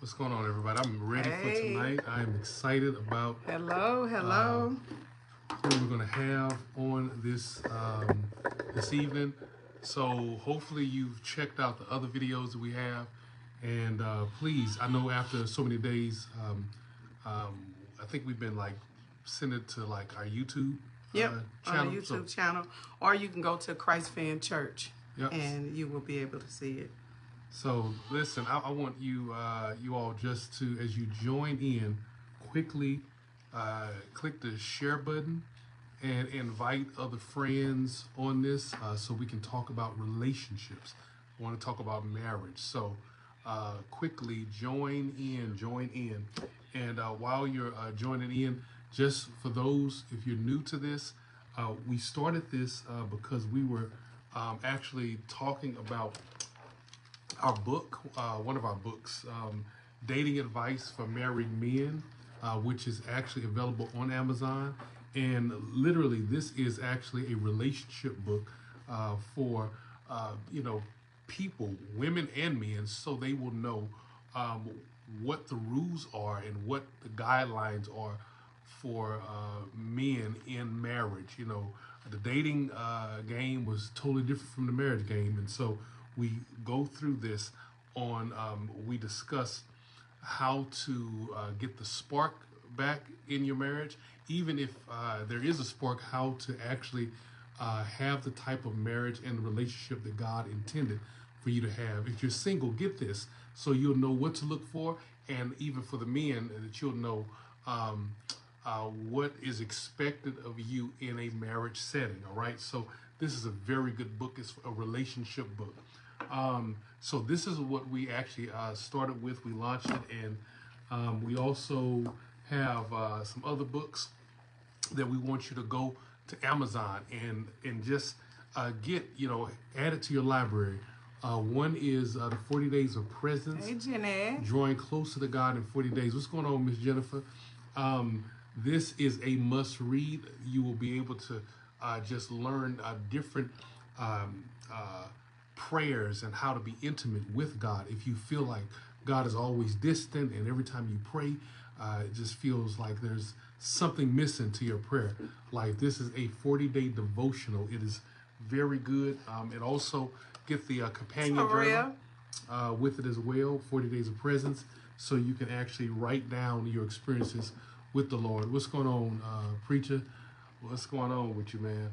What's going on, everybody? I'm ready for Hey. tonight. I am excited about Hello. what we're going to have on this evening. So hopefully you've checked out the other videos that we have, and please, I know after so many days, I think we've been like send it to like our YouTube Yep, channel. on the YouTube channel, or you can go to Christ Fan Church, Yep. and you will be able to see it. So listen, I want you you all just to, as you join in, quickly click the share button and invite other friends on this so we can talk about relationships. I want to talk about marriage. So quickly join in. And while you're joining in, just for those, if you're new to this, we started this because we were actually talking about our book, one of our books, Dating Advice for Married Men, which is actually available on Amazon. And literally, this is actually a relationship book for, people, women and men, so they will know what the rules are and what the guidelines are for men in marriage. You know, the dating game was totally different from the marriage game, and so we go through this on. We discuss how to get the spark back in your marriage, even if there is a spark. How to actually have the type of marriage and relationship that God intended for you to have. If you're single, get this so you'll know what to look for, and even for the men, that you'll know what is expected of you in a marriage setting. All right, so this is a very good book. It's a relationship book. So this is what we actually started with. We launched it, and we also have some other books that we want you to go to Amazon and just get, add it to your library. One is the 40 Days of Presence. Hey, Jenny. Drawing Closer to God in 40 Days. What's going on, Miss Jennifer? This is a must read. You will be able to just learn different prayers and how to be intimate with God. If you feel like God is always distant and every time you pray, it just feels like there's something missing to your prayer. Like, this is a 40-day devotional. It is very good. And also get the companion journal with it as well, 40 Days of Presence, so you can actually write down your experiences with the Lord. What's going on, preacher? What's going on with you, man?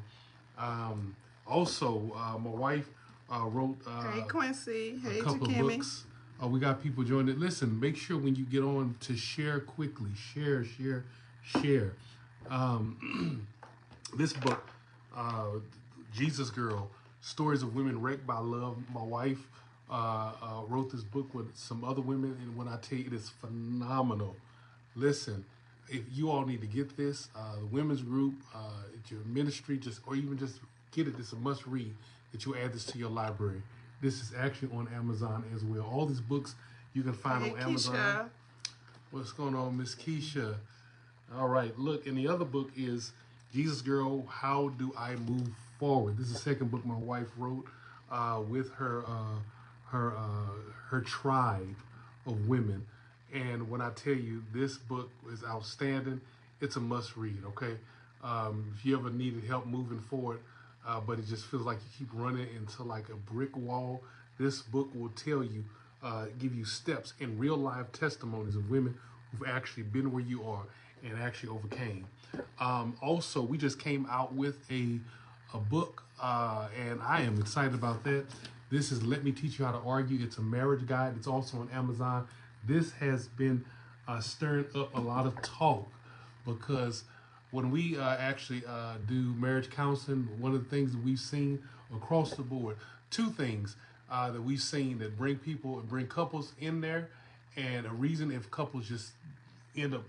Also, my wife wrote Hey, Quincy. a Hey, couple of Jakimmy. books. We got people joining it. Listen, make sure when you get on to share quickly. Share. This book, Jesus Girl, Stories of Women Wrecked by Love. My wife wrote this book with some other women, and when I tell you, it is phenomenal. Listen, if you all need to get this, the women's group, at your ministry, or even just get it. It's a must read that you add this to your library. This is actually on Amazon as well. All these books you can find on Amazon. Keisha. What's going on, Miss Keisha? All right, look, and the other book is Jesus Girl, How Do I Move Forward? This is the second book my wife wrote with her tribe of women. And when I tell you, this book is outstanding, it's a must read, okay? If you ever needed help moving forward, but it just feels like you keep running into like a brick wall, this book will tell you, give you steps and real life testimonies of women who've actually been where you are and actually overcame. Also, we just came out with a book, and I am excited about that. This is Let Me Teach You How to Argue. It's a marriage guide. It's also on Amazon. This has been stirring up a lot of talk because when we actually do marriage counseling, one of the things that we've seen across the board, two things that we've seen that bring couples in there, and a reason if couples just end up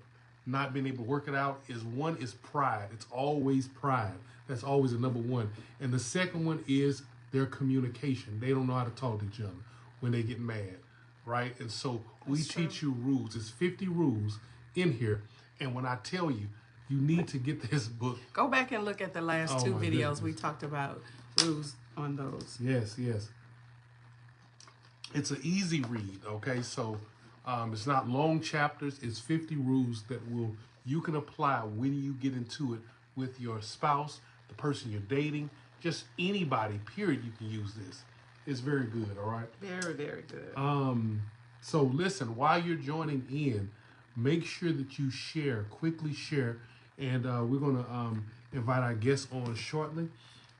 not being able to work it out is, one is pride. It's always pride. That's always the number one. And the second one is their communication. They don't know how to talk to each other when they get mad, right? And so we teach you rules. There's 50 rules in here. And when I tell you, you need to get this book. Go back and look at the last two my videos. goodness. We talked about rules on those. Yes. It's an easy read, okay? So It's not long chapters. It's 50 rules that will you can apply when you get into it with your spouse, the person you're dating, just anybody. Period. You can use this. It's very good. All right. Very, very good. So listen, while you're joining in, make sure that you share, quickly share, and we're gonna invite our guests on shortly.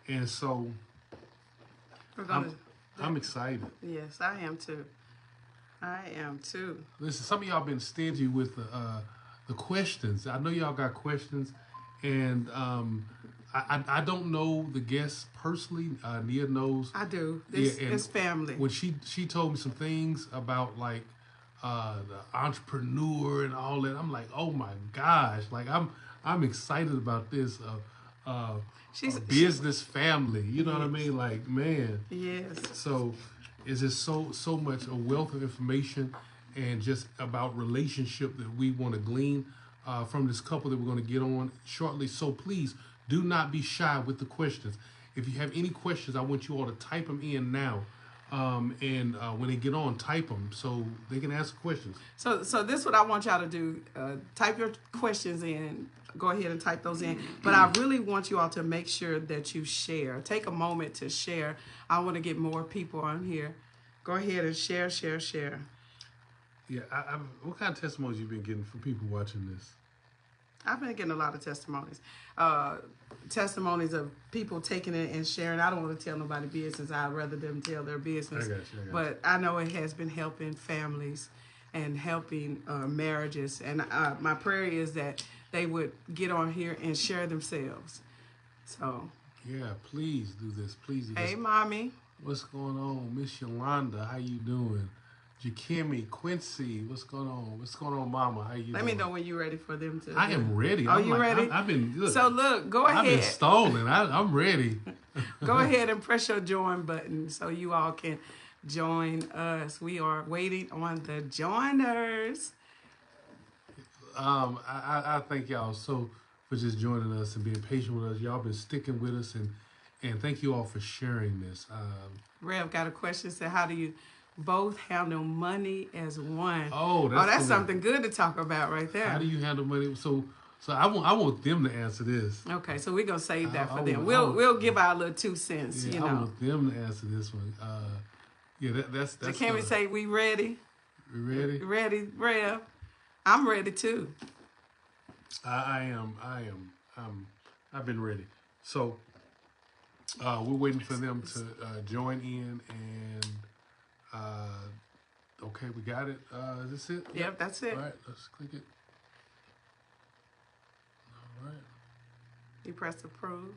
And so We're gonna. I'm excited. Yes, I am too. I am too. Listen, some of y'all been stingy with the questions. I know y'all got questions, and I don't know the guests personally. Nia knows. I do. This Yeah, and is family. When she told me some things about like the entrepreneur and all that, I'm like, oh my gosh! Like I'm excited about this. She's A business family. You know what I mean? Like, man. Yes. So it's just so much a wealth of information and just about relationship that we want to glean from this couple that we're going to get on shortly. So please do not be shy with the questions. If you have any questions, I want you all to type them in now. And when they get on, type them so they can answer questions. So this is what I want y'all to do. Type your questions in. Go ahead and type those in. But I really want you all to make sure that you share. Take a moment to share. I want to get more people on here. Go ahead and share. Yeah, what kind of testimonies you been getting from people watching this? I've been getting a lot of testimonies. Testimonies of people taking it and sharing. I don't want to tell nobody business. I'd rather them tell their business. I got you. But I know it has been helping families and helping marriages. And my prayer is that they would get on here and share themselves. So. Yeah, please do this. Please do this. Hey, Mommy. What's going on? Miss Yolanda, how you doing? Jakimmy, Quincy, what's going on? What's going on, Mama? How you doing? Let me know when you're ready for them to. I am ready. Are you ready? I've been good. So look, go ahead. I've been stalling. I'm ready. Go ahead and press your join button so you all can join us. We are waiting on the joiners. I thank y'all so for just joining us and being patient with us. Y'all been sticking with us and thank you all for sharing this. Rev got a question. Said, how do you both handle money as one? Oh, that's something good to talk about right there. How do you handle money? So I want them to answer this. Okay, so we're gonna save that for them. We'll give our little 2 cents. Yeah, you know. I want them to answer this one. Yeah, that's. So can we say we ready? We ready? Ready, Rev. I'm ready too. I am. I've been ready. So we're waiting for them to join in and okay, we got it. Is this it? Yep, that's it. All right, let's click it. All right. You press approve.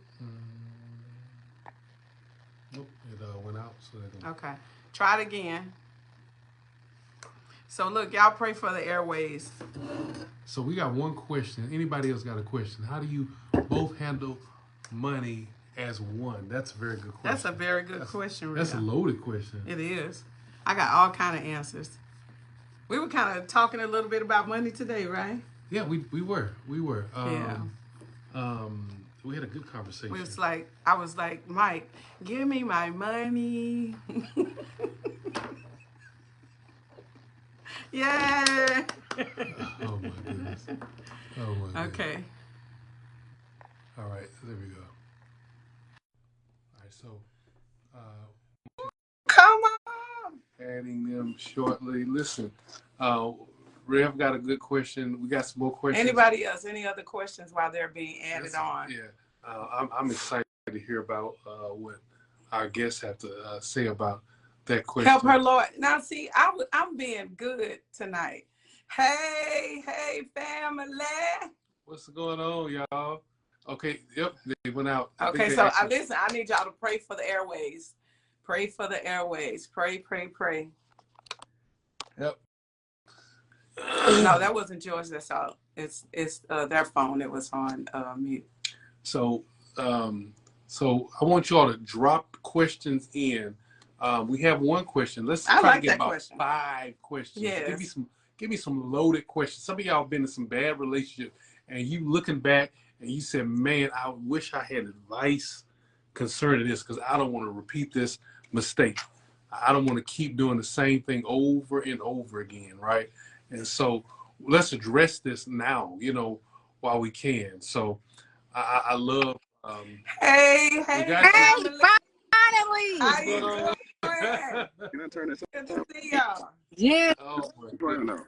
Nope, it went out. So okay, try it again. So look, y'all pray for the airways. So we got one question. Anybody else got a question? How do you both handle money as one? That's a very good question. That's a very good question. That's a loaded question. It is. I got all kind of answers. We were kind of talking a little bit about money today, right? Yeah, we were. Yeah. We had a good conversation. I was like, Mike, give me my money. Yeah. Oh my goodness. Oh my goodness. Okay. All right, there we go. All right, so come on. Adding them shortly. Listen, Rev got a good question. We got some more questions. Anybody else? Any other questions while they're being added on? Yeah, I'm excited to hear about what our guests have to say about that question. Help her, Lord. Now, see, I'm being good tonight. Hey, family. What's going on, y'all? Okay, yep, they went out. Okay, so listen, I need y'all to pray for the airways. Pray for the airways. Pray. Yep. No, that wasn't George. That's all. It's their phone. It was on mute. So I want you all to drop questions in. We have one question. Let's try to get about question. 5 questions. Yes. Give me some loaded questions. Some of y'all been in some bad relationships, and you looking back and you said, "Man, I wish I had advice concerning this because I don't want to repeat this mistake." I don't want to keep doing the same thing over and over again, right? And so let's address this now, while we can. So I love. Hey, We hey, got you. Hey, family. finally! How you doing? Can I turn this Good to see y'all. Yeah, Oh my on? goodness.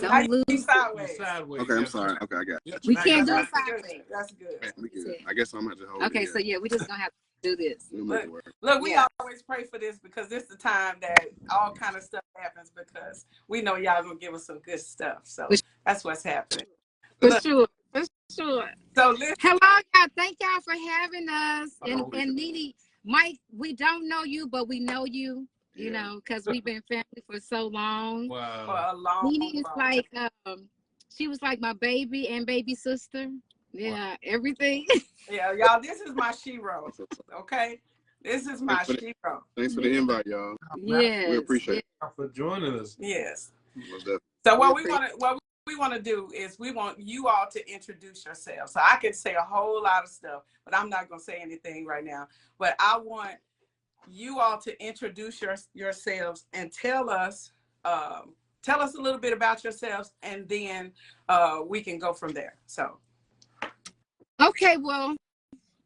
Now don't you lose. sideways. Sideways. Okay, I'm Yes, sorry. sir. Okay, I got it. Yep, We I can't got do you. it That's good. sideways. That's good. Man, we good. That's it. I guess I'm gonna have to hold Okay, it. so yeah, we just gonna have to do this. We'll make it work. Look, Yeah. we always pray for this because this is the time that all kind of stuff happens because we know y'all gonna give us some good stuff. So that's what's happening. For Look, sure. For sure. so listen. Hello, y'all. Thank y'all for having us. And Nene, Mike, we don't know you, but we know you, you know, because we've been family for so long. For Wow. a long Nene is like, she was like my baby and baby sister. Yeah, everything. Yeah, y'all, this is my shero. Okay? This is my shero. Thanks for the invite, y'all. Yes. We appreciate it. Thank you for joining us. Yes. Most definitely. So what we want to do is we want you all to introduce yourselves. So I can say a whole lot of stuff, but I'm not going to say anything right now. But I want you all to introduce yourselves and tell us a little bit about yourselves, and then we can go from there. So. Okay, well,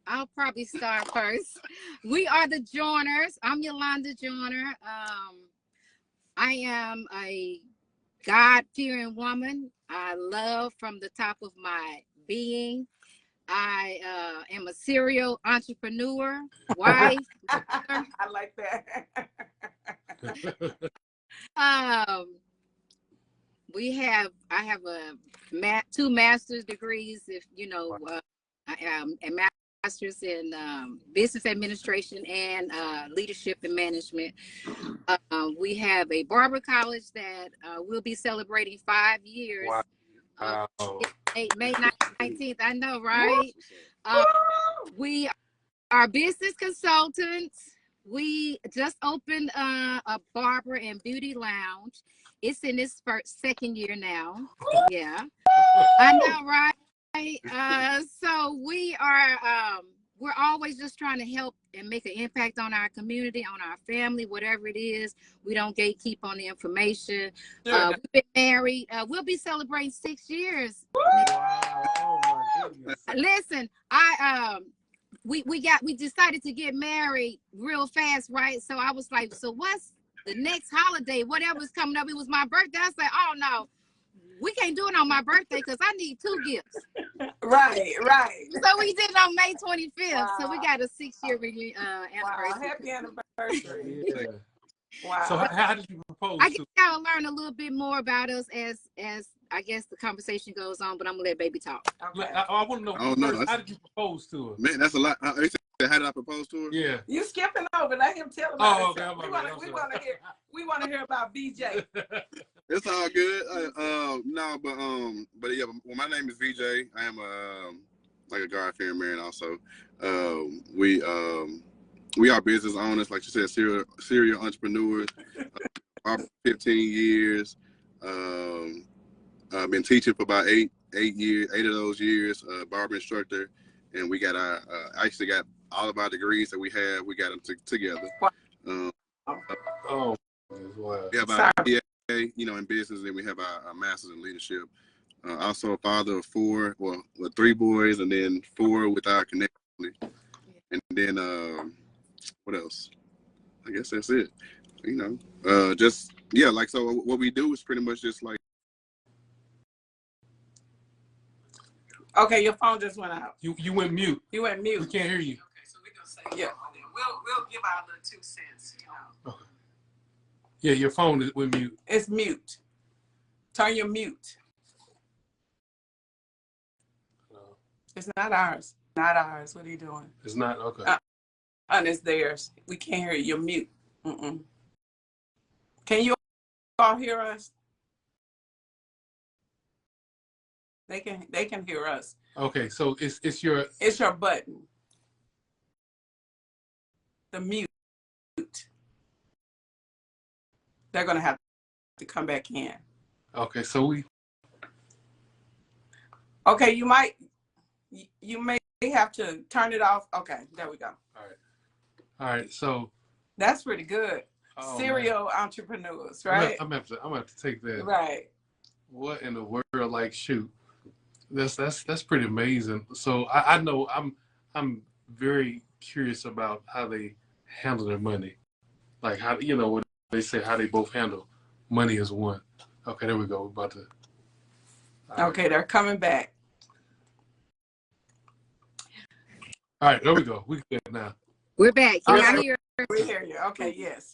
I'll probably start first. We are the Joiners. I'm Yolanda Joiner. I am a God-fearing woman. I love from the top of my being. I am a serial entrepreneur, wife. I like that. I have two master's degrees, if you know, I am a master's in business administration and leadership and management. We have a barber college that will be celebrating 5 years. Wow. May 19th. I know, right? We are business consultants. We just opened a barber and beauty lounge. It's in its second year now. Yeah, I know, right? So we are. We're always just trying to help and make an impact on our community, on our family, whatever it is. We don't gatekeep on the information. Sure. We've been married. We'll be celebrating 6 years. Wow. Oh my goodness. Listen, we decided to get married real fast, right? So I was like, so what's the next holiday? Whatever's coming up. It was my birthday. I said, oh no, we can't do it on my birthday because I need 2 gifts. Right. So we did it on May 25th. Wow. So we got a 6-year anniversary. Wow, happy anniversary. Yeah. Wow. So how did you propose? I guess y'all learn a little bit more about us as I guess the conversation goes on, but I'm gonna let baby talk. Okay. I want to know first, how did you propose to her? Man, that's a lot. How did I propose to her? Yeah. You skipping over. Let him tell about Oh, himself. okay. We want to hear about BJ. It's all good. But yeah. Well, my name is VJ. I am like a God-fearing man. Also, we are business owners, like you said, serial entrepreneurs. 15 years. I've been teaching for about 8 years. 8 of those years, barber instructor, and we got I actually got all of our degrees that we have. We got them together. Oh, wow. We have our PA, in business, and we have our master's in leadership. Also a father of 4, 3 boys, and then 4 with our connection. And then what else? I guess that's it. So what we do is pretty much just like. Okay, your phone just went out. You went mute. You went mute. We can't hear you. Okay, so we're gonna say yeah. We'll give our little 2 cents. Okay. Yeah, your phone went mute. It's mute. Turn your mute. It's not ours. Not ours. What are you doing? It's not okay. And it's theirs. We can't hear you. You're mute. Can you all hear us? They can hear us. Okay, so it's your button. The mute. They're gonna have to come back in. Okay, so Okay, you may have to turn it off. Okay, there we go. All right. So That's pretty good. Oh, Serial entrepreneurs, right? I'm gonna have to take that. Right. What in the world? Like, shoot, that's pretty amazing. So I know I'm very curious about how they handle their money. Like, how, what they say, how they both handle money as one. Okay, there we go. We're about to. Okay, they're coming back. All right, there we go. We good now. We're back. Can Okay. I hear? We hear you. Okay, yes.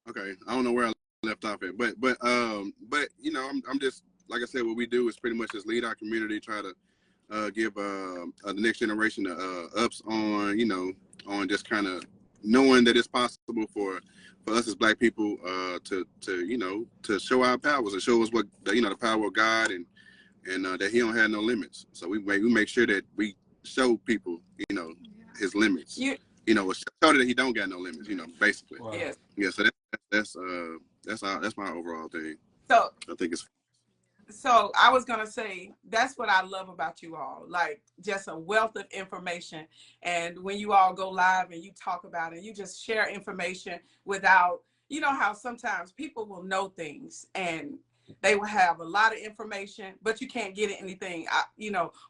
Okay, I don't know where I left off at, but I'm just, like I said, what we do is pretty much just lead our community, try to give the next generation ups on, on just kind of knowing that it's possible for us as Black people to show our powers and show us what the power of God and that He don't have no limits. So we make sure that we show people His limits. Show that He don't got no limits. Basically. Wow. Yes. Yeah. So that's my overall thing. So I think it's. So I was going to say, that's what I love about you all, like just a wealth of information. And when you all go live and you talk about it, you just share information without, how sometimes people will know things and they will have a lot of information, but you can't get anything,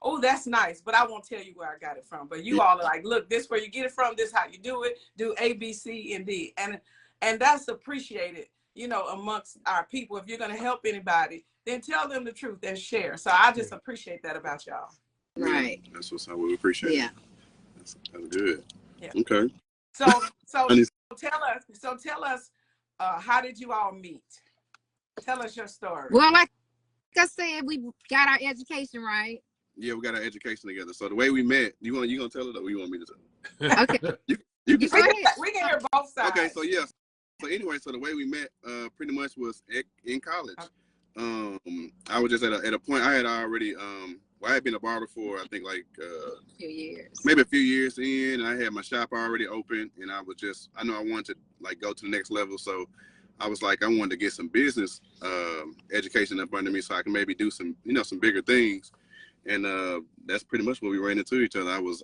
oh, that's nice, but I won't tell you where I got it from. But you all are like, look, this where you get it from, this how you do it, do A, B, C, and D. And that's appreciated, amongst our people. If you're going to help anybody, then tell them the truth and share. So I just appreciate that about y'all. Right. That's what's we appreciate. Yeah. That's good. Yeah. Okay. So tell us, how did you all meet? Tell us your story. Well, like I said, we got our education, right? Yeah, we got our education together. So the way we met, you gonna tell it, or you want me to tell it? Okay. You can Go ahead. We can hear both sides. Okay, so yeah. So anyway, so the way we met pretty much was in college. I was just at a point I had already I had been a barber for I think like a few years. Maybe a few years in, and I had my shop already open, and I know I wanted to like go to the next level, so I was like I wanted to get some business education up under me so I can maybe do some some bigger things, and that's pretty much what we ran into each other. I was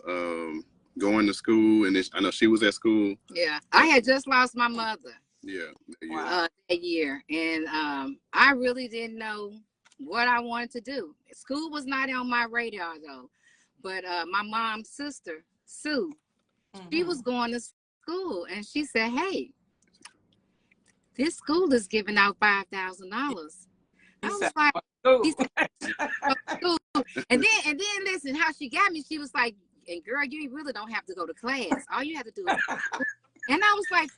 going to school, and I know she was at school. Yeah, I had just lost my mother. Yeah. That year, and I really didn't know what I wanted to do. School was not on my radar though, but my mom's sister Sue, she was going to school, and she said, "Hey, this school is giving out $5,000." I was like, school. And then listen, how she got me. She was like, "And girl, you really don't have to go to class. All you have to do is," and I was like,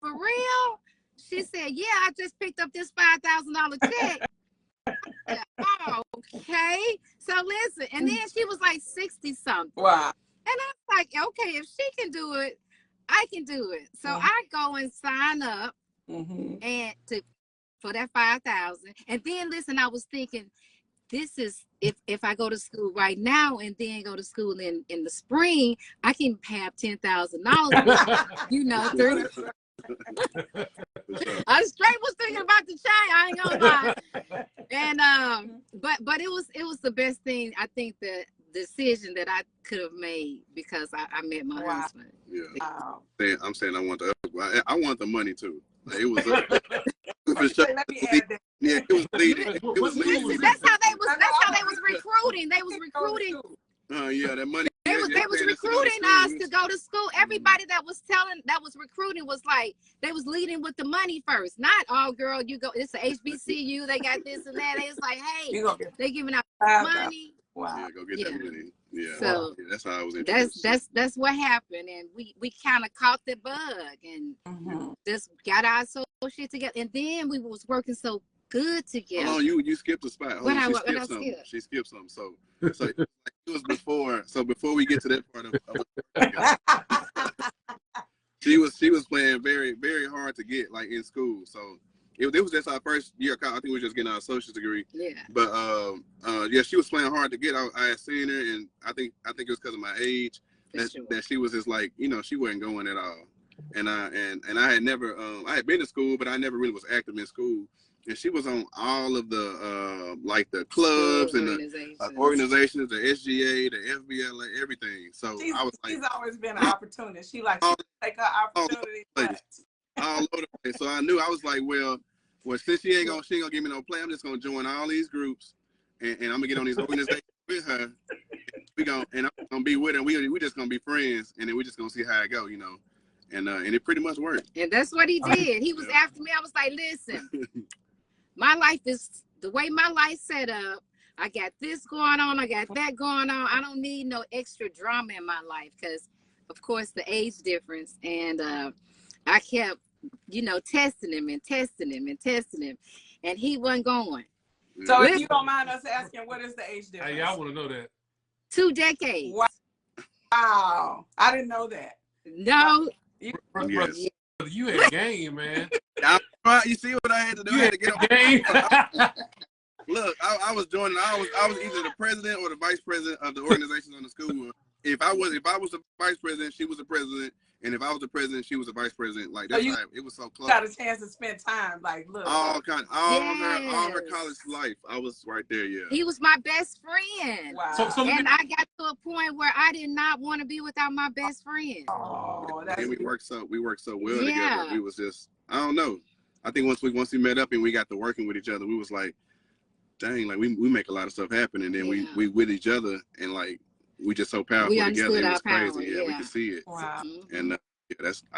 "For real?" She said, "Yeah, I just picked up this $5,000 check." Said, oh, okay. So listen, and then she was like 60 something. Wow. And I was like, okay, if she can do it, I can do it. So I go and sign up and for that 5,000. And then listen, I was thinking, this is if I go to school right now and then go to school in the spring, I can have $10,000. 30. I straight was thinking about the change. I ain't gonna lie. And but it was the best thing, I think, the decision that I could have made, because I met my husband. Yeah. Wow. I'm saying I want the money too. Like, it was Let me add that. Yeah, it was leading. It was leading. Listen, that's how they was recruiting. They was recruiting. Yeah, that money. They was recruiting us to go to school. Everybody that was recruiting was like, they was leading with the money first. Not, oh girl, you go, it's a HBCU, they got this and that. They was like, hey, they giving out money. Wow. Yeah, go get that money. Yeah. So yeah, that's how I was introduced. That's what happened, and we kind of caught the bug and just got our associate together, and then we was working so good together. Hold on, you skipped a spot. She skipped something. So it was before. So before we get to that part of she was playing very, very hard to get like in school. So it was just our first year. I think we were just getting our associate's degree. Yeah. But yeah, she was playing hard to get. I had seen her, and I think it was because of my age that she was just like, she wasn't going at all. and I had never I had been to school, but I never really was active in school. And she was on all of the like the clubs and the organizations, the SGA, the FBLA, everything. So I was like, she's always been an opportunist. She likes to take her opportunity. All over the place. So I knew, I was like, well, since she ain't gonna give me no play, I'm just gonna join all these groups, and I'm gonna get on these organizations with her. And I'm gonna be with her. We just gonna be friends, and then we just gonna see how it go, you know. And it pretty much worked. And that's what he did. He was after me. I was like, listen, my life is the way my life set up. I got this going on. I got that going on. I don't need no extra drama in my life because, of course, the age difference. And I kept, testing him, and he wasn't going. So if you don't mind us asking, what is the age difference? Hey, I want to know that. 2 decades. Wow. I didn't know that. No. Yes. You had game, man. You see what I had to do? I had to get on game. Look, I was joining. I was either the president or the vice president of the organizations on the school. If I was the vice president, she was the president, and if I was the president, she was the vice president. Like that's how it was so close. Got a chance to spend time, like look. All her college life. I was right there. Yeah. He was my best friend. Wow. And I got to a point where I did not want to be without my best friend. Oh, and we worked so well together. We was just, I don't know. I think once we met up and we got to working with each other, we was like, dang, like we make a lot of stuff happen, and then we with each other, and like we just so powerful together. It was crazy. Yeah, we could see it. Wow. And I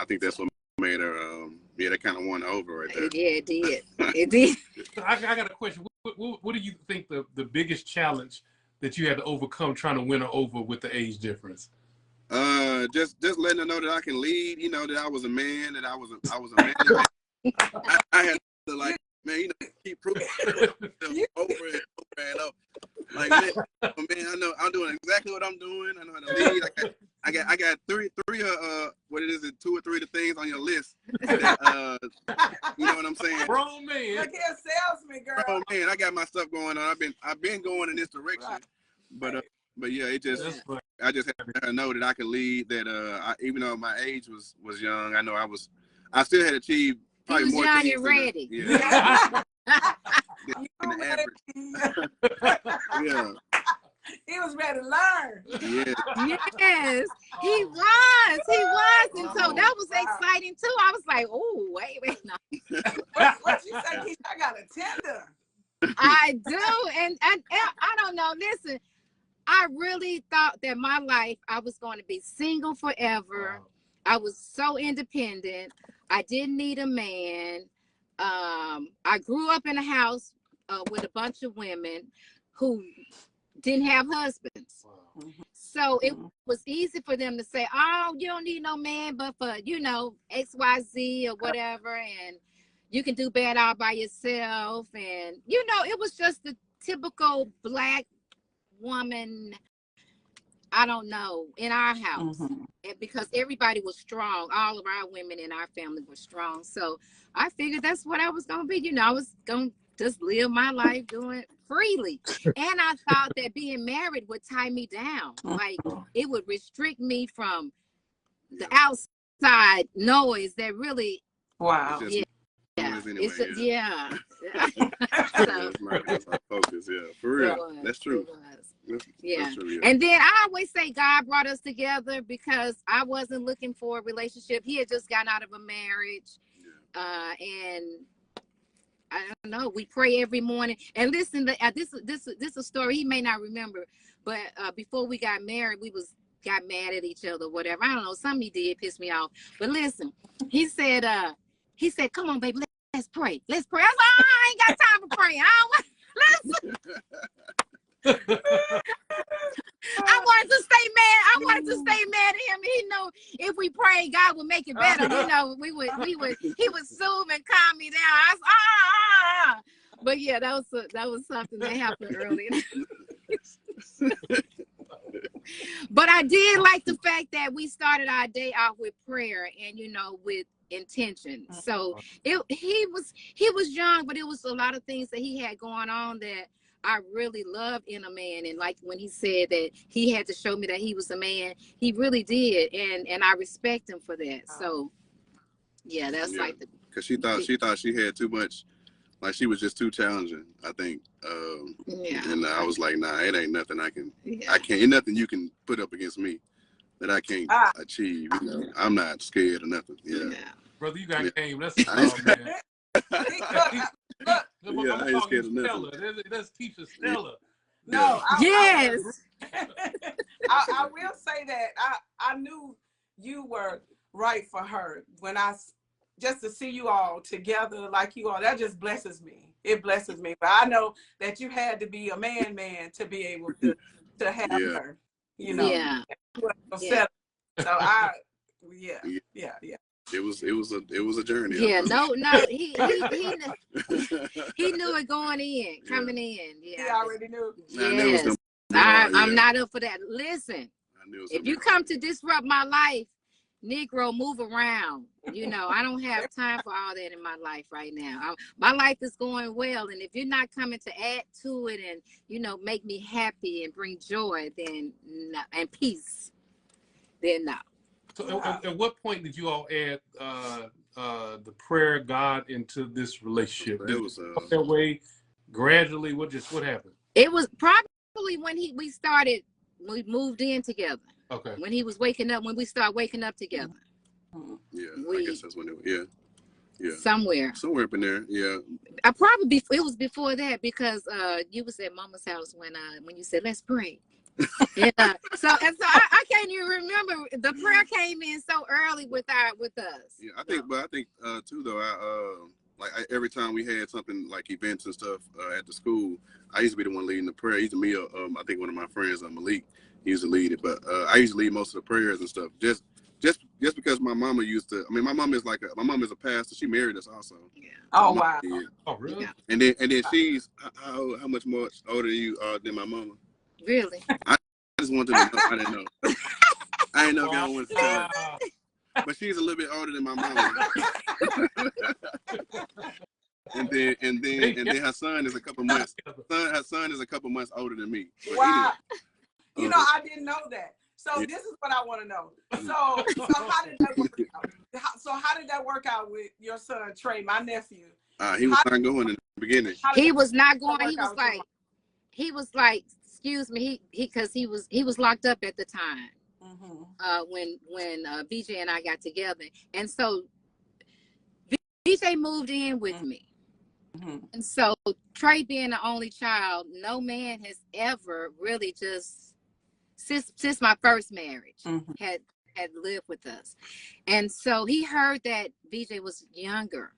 think that's what made her. That kind of won over right there. Yeah, it did. It did. I got a question. What do you think the biggest challenge that you had to overcome trying to win her over with the age difference? Just letting her know that I can lead. That I was a man. That I was a man. I had to like, man, keep proving over and over. Like, man, I know I'm doing exactly what I'm doing. I know how to lead. I got three what it is, 2 or 3 of the things on your list. That, you know what I'm saying? Bro, man. Look here, salesman, girl. Oh man, I got my stuff going on. I've been going in this direction, but yeah, it just I just had to let her know that I could lead. That even though my age was young, I know I still had achieved. He was more young and ready. Yeah. In the average. Yeah. He was ready to learn. Yeah. Yes, he was. And so that was exciting too. I was like, oh, wait. No. What you say, Keisha? I got a tender. I do. And I don't know. Listen, I really thought that my life, I was going to be single forever. I was so independent. I didn't need a man. I grew up in a house with a bunch of women who didn't have husbands. So it was easy for them to say, oh, you don't need no man, but for, XYZ or whatever. And you can do bad all by yourself. And, it was just the typical Black woman, I don't know, in our house. And because everybody was strong. All of our women in our family were strong. So I figured that's what I was going to be. I was going to just live my life doing freely. And I thought that being married would tie me down. Like it would restrict me from the outside noise that really. Wow. Yeah. Anyway, yeah. So, that's our focus. Yeah, for real. That's true. That's true, yeah. And then I always say God brought us together because I wasn't looking for a relationship. He had just gotten out of a marriage. And I don't know, we pray every morning. And listen, this is a story he may not remember, but before we got married, got mad at each other, whatever. I don't know, something he did pissed me off. But listen, he said, come on, baby, let's pray. Let's pray. I was like, I ain't got time to pray. Listen. I wanted to stay mad. I wanted to stay mad at him. He knew if we prayed, God would make it better. He would soothe and calm me down. I was, But yeah, that was something that happened earlier. But I did like the fact that we started our day off with prayer and with intention. So he was young, but it was a lot of things that he had going on that I really loved in a man. And like when he said that he had to show me that he was a man, he really did. And I respect him for that. So Yeah, that's like the. Because she thought she had too much. Like she was just too challenging, I think. And I was like, nah, it ain't nothing I can't, ain't nothing you can put up against me that I can't achieve. You know, I'm not scared of nothing. Yeah. Brother, you got game. That's man. I ain't scared of nothing. That's teacher Stella. No, yes. I will say that I knew you were right for her when just to see you all together like you all, that just blesses me. It blesses me. But I know that you had to be a man to be able to have her, you know. Yeah. So It was a journey. Yeah, no, he knew it going in, coming in. Yeah, he already knew. Yes, I'm not up for that. Listen, if you come to disrupt my life, Negro, move around. You know, I don't have time for all that in my life right now. My life is going well, and if you're not coming to add to it and, you know, make me happy and bring joy, then no, and peace, then no. So at what point did you all add the prayer of God into this relationship? It was that way gradually. What happened? It was probably when we moved in together. Okay. When he was waking up, when we started waking up together. Yeah, I guess that's when yeah. Somewhere up in there, yeah. It was before that because you was at Mama's house when you said let's pray. Yeah. So I can't even remember. The prayer came in so early with us. Yeah, I think too though. Every time we had something like events and stuff at the school, I used to be the one leading the prayer. It used to be I think one of my friends, Malik, he used to lead it, but I used to lead most of the prayers and stuff. Just because my mama used to. I mean, my mom is a pastor. She married us also. Yeah. Oh wow. Yeah. Oh really? Yeah. And then she's how much more older than you than my mama? Really? I just wanted to know. I didn't know. I didn't know if y'all wanted to know. But she's a little bit older than my mama. and then her son is a couple months. Her son is a couple months older than me. But wow. Anyway, you know, I didn't know that. So this is what I want to know. So how did that work out? How did that work out with your son Trey, my nephew? He was not going in the beginning. He was not going. He was like, excuse me, because he was locked up at the time. Mm-hmm. When BJ and I got together, and so BJ moved in with me, and so Trey being the only child, no man has ever really just since my first marriage had lived with us, and so he heard that BJ was younger.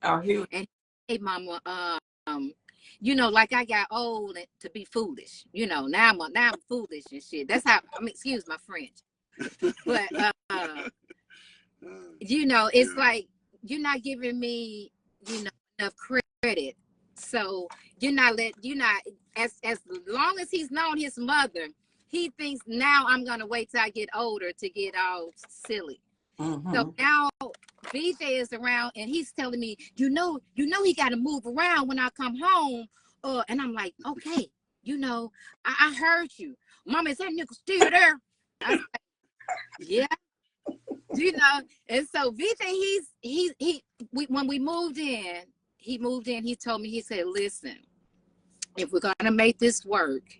And he, hey mama, you know, like I got old to be foolish. You know, now I'm foolish and shit. That's how. I mean, excuse my French, but you know, it's like you're not giving me, you know, enough credit. So as long as he's known his mother, he thinks now I'm gonna wait till I get older to get all silly. So now BJ is around and he's telling me, you know, he got to move around when I come home. And I'm like, okay, you know, I heard you. Mama, is that nigga still there? I was like, yeah. You know, and so BJ, when we moved in, he told me, he said, listen, if we're going to make this work,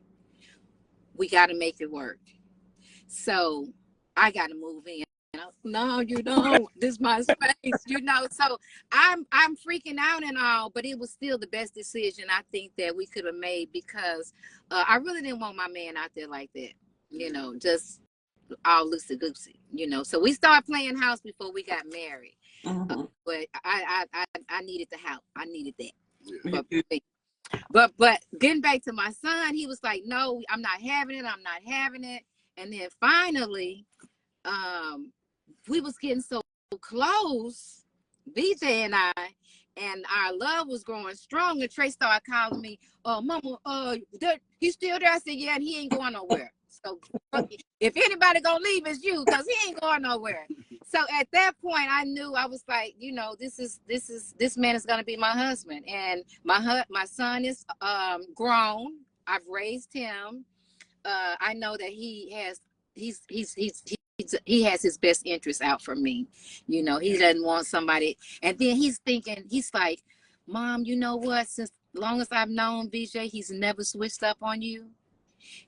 we got to make it work. So I got to move in. No, you don't. This is my space, you know. So I'm freaking out and all, but it was still the best decision I think that we could have made because I really didn't want my man out there like that, you know, just all loosey goosey, you know. So we started playing house before we got married, but I needed the house. I needed that. But getting back to my son, he was like, no, I'm not having it. And then finally, we was getting so close, BJ and I, and our love was growing strong. And Trey started calling me, Mama, he's still there? I said, yeah, and he ain't going nowhere. So if anybody gonna leave, it's you, because he ain't going nowhere. So at that point, I knew, I was like, you know, this man is gonna be my husband. And my son is grown. I've raised him. I know that he's he has his best interest out for me. You know, he doesn't want somebody. And then he's thinking, he's like, Mom, you know what? Since long as I've known BJ, he's never switched up on you.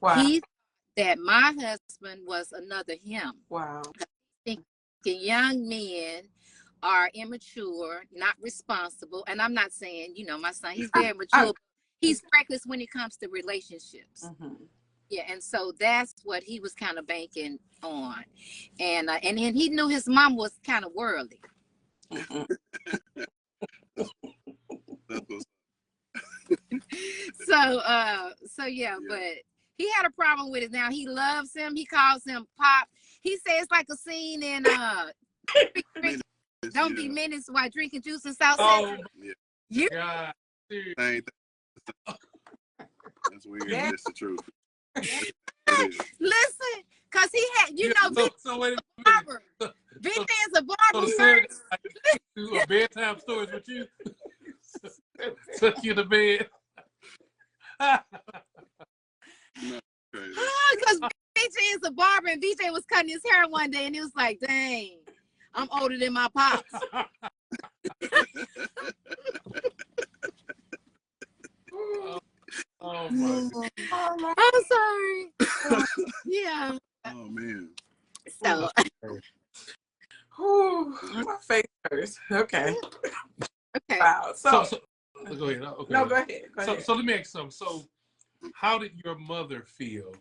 Wow. He thought that my husband was another him. Wow. Thinking young men are immature, not responsible. And I'm not saying, you know, my son, he's very mature. He's reckless when it comes to relationships. Mm-hmm. Yeah, and so that's what he was kind of banking on, and he knew his mom was kind of worldly. Mm-hmm. So yeah, but he had a problem with it. Now he loves him. He calls him Pop. He says it's like a scene in Don't Be Menace while drinking juice in South Central. Yeah. God, that's weird. Yeah. That's the truth. Listen, cause he had, you know, so wait a barber. BJ is a barber. So do a bedtime stories with you. Took you to bed. Because BJ is a barber, and BJ was cutting his hair one day, and he was like, "Dang, I'm older than my pops." Oh my God. I'm sorry. Yeah. Oh man. So. My face hurts. Okay. Okay. Wow. So go ahead. Okay. No, go ahead. So let me ask you something. So, how did your mother feel?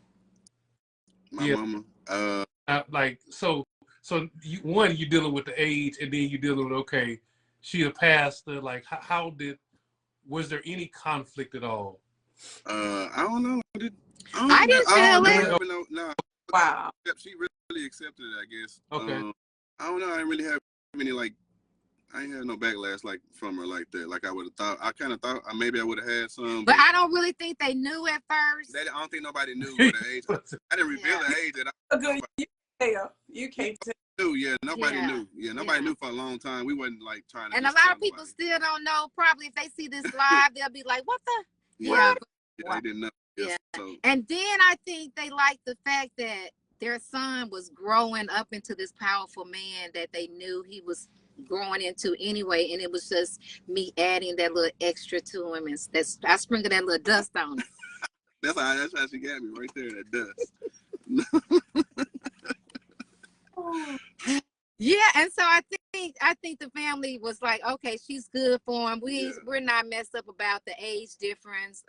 My mama. Like so you're dealing with the age, and then you're dealing with she a pastor. Like was there any conflict at all? I don't know. I didn't feel it. No. Wow. She really accepted it, I guess. Okay. I don't know. I didn't really have any I ain't had no backlash from her like that. Like I would have thought. I kind of thought maybe I would have had some. But I don't really think they knew at first. I don't think nobody knew what the age. I didn't reveal the age that You can't tell. Nobody knew. Yeah, nobody knew for a long time. We wasn't trying to. And a lot of people still don't know. Probably if they see this live, they'll be like, "What the?" Yeah, they didn't know. Yeah. So. And then I think they liked the fact that their son was growing up into this powerful man that they knew he was growing into anyway, and it was just me adding that little extra to him, and I sprinkled that little dust on him. That's how she got me right there, that dust. Yeah, and so I think the family was like, okay, she's good for him. We're not messed up about the age difference.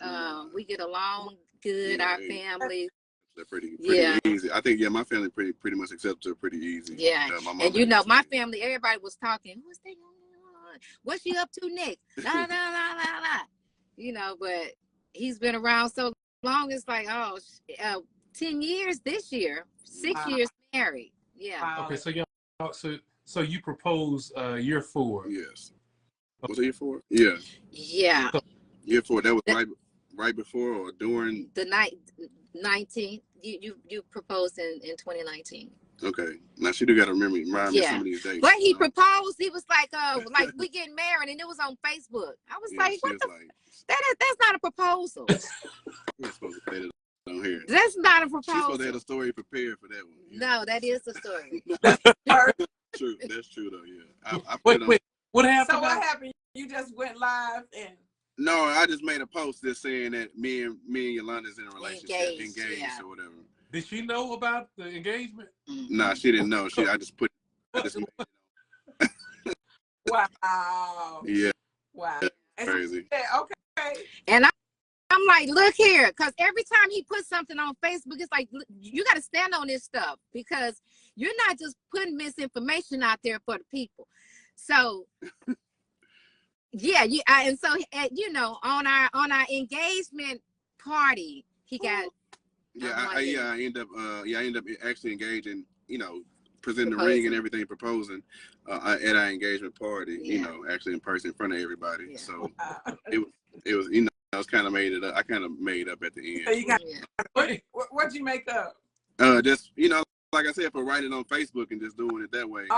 We get along good. Our family. They're pretty easy. I think my family pretty much accepts her pretty easy. Yeah, and you know, my family, everybody was talking. Who's that? What's she up to next? La la la la la. You know, but he's been around so long. It's like 10 years this year, 6 years married. Yeah. Wow. Okay, so you propose year 4. Yes. Was it year 4? Yeah. Yeah. Year 4. That was right before or during the 19th. You proposed in 2019. Okay. Now she do got to remind me some of these dates. But he proposed. He was like we getting married, and it was on Facebook. I was like, what the? That's not a proposal. You're supposed to say that on here. That's not a proposal. She's supposed to have a story prepared for that one. Yeah. No, that is the story. True. That's true though. Yeah. Wait. What happened? So what happened? You just went live and. No, I just made a post just saying that me and Yolanda's in a relationship, engaged or whatever. Did she know about the engagement? Nah, she didn't know. Wow. Yeah. Wow. Crazy. Okay. And I'm like, look here, because every time he puts something on Facebook, it's like, you got to stand on this stuff because you're not just putting misinformation out there for the people. So. Yeah, and so you know, on our engagement party, he got. I end up actually engaging. You know, presenting the ring and everything, proposing at our engagement party. Yeah. You know, actually in person in front of everybody. Yeah. So it was you know I was kind of made it up. I kind of made up at the end. So you got what'd you make up? Just you know, like I said, for writing on Facebook and just doing it that way.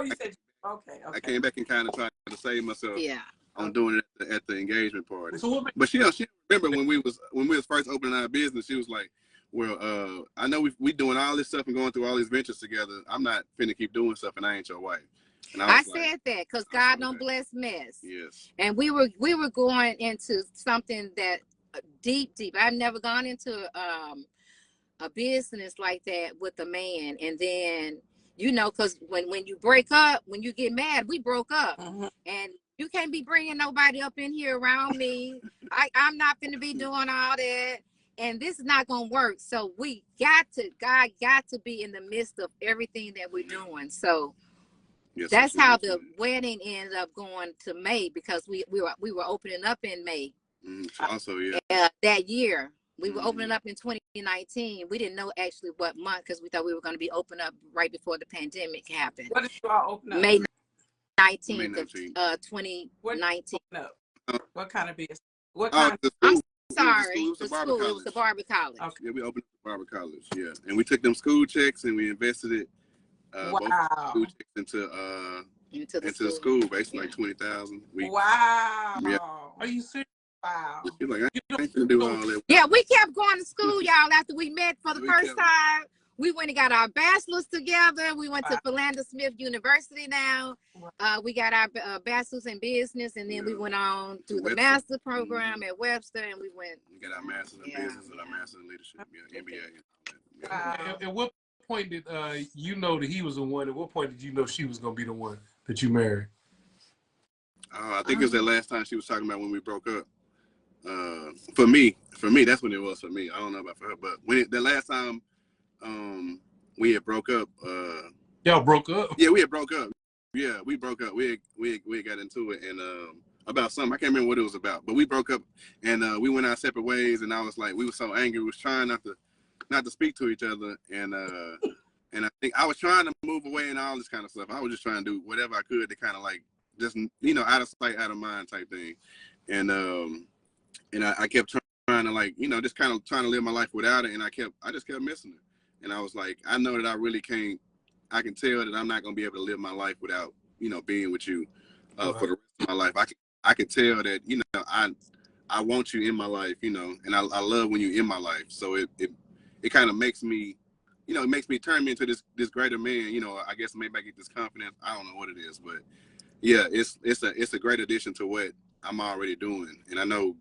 You said okay. I came back and kind of tried to save myself. Yeah. On doing it at the engagement party. But she remember when we was first opening our business, she was like, Well, I know we doing all this stuff and going through all these ventures together. I'm not finna keep doing stuff and I ain't your wife. And I said that because God don't bless mess. Yes. And we were going into something that deep. I've never gone into a business like that with a man. And then, because when you break up, when you get mad, we broke up. And you can't be bringing nobody up in here around me. I'm not going to be doing all that. And this is not going to work. So God got to be in the midst of everything that we're doing. So yes, that's how the wedding ended up going to May, because we were opening up in May. Also, yeah. That year. We were opening up in 2019. We didn't know actually what month, because we thought we were going to be open up right before the pandemic happened. What did you all open up? May 19th of 2019. What kind of business? What kind of I'm sorry. It was the Barber College. It was the Barber College. Okay. Yeah, we opened the Barber College. Yeah, and we took them school checks and we invested it. Both school checks into the school, basically like 20,000. Wow. Yeah. Are you serious? Wow. You're like, I ain't gonna do all that. Yeah, we kept going to school, y'all. After we met for the first time, we went and got our bachelor's together. We went to Philander Smith University now. We got our bachelor's in business, and then we went on to the master program at Webster, and we got our master's in business and our master's in leadership, MBA. Wow. At what point did you know that he was the one? At what point did you know she was going to be the one that you married? I think it was that last time she was talking about when we broke up. For me, that's when it was for me. I don't know about for her, but the last time we had broke up. Y'all broke up? Yeah, we had broke up. Yeah, we broke up. We got into it and about something. I can't remember what it was about, but we broke up and we went our separate ways. And I was like, we were so angry. We was trying not to speak to each other. And I think I was trying to move away and all this kind of stuff. I was just trying to do whatever I could to kind of like just out of sight, out of mind type thing. And I kept trying to like just kind of trying to live my life without it. And I just kept missing it. And I was like, I know that I really can't. I can tell that I'm not gonna be able to live my life without being with you for the rest of my life. I can tell that I want you in my life, and I love when you're in my life. So it kind of makes me, it makes me turn me into this greater man. I guess maybe I get this confidence. I don't know what it is, but yeah, it's a great addition to what I'm already doing. And I know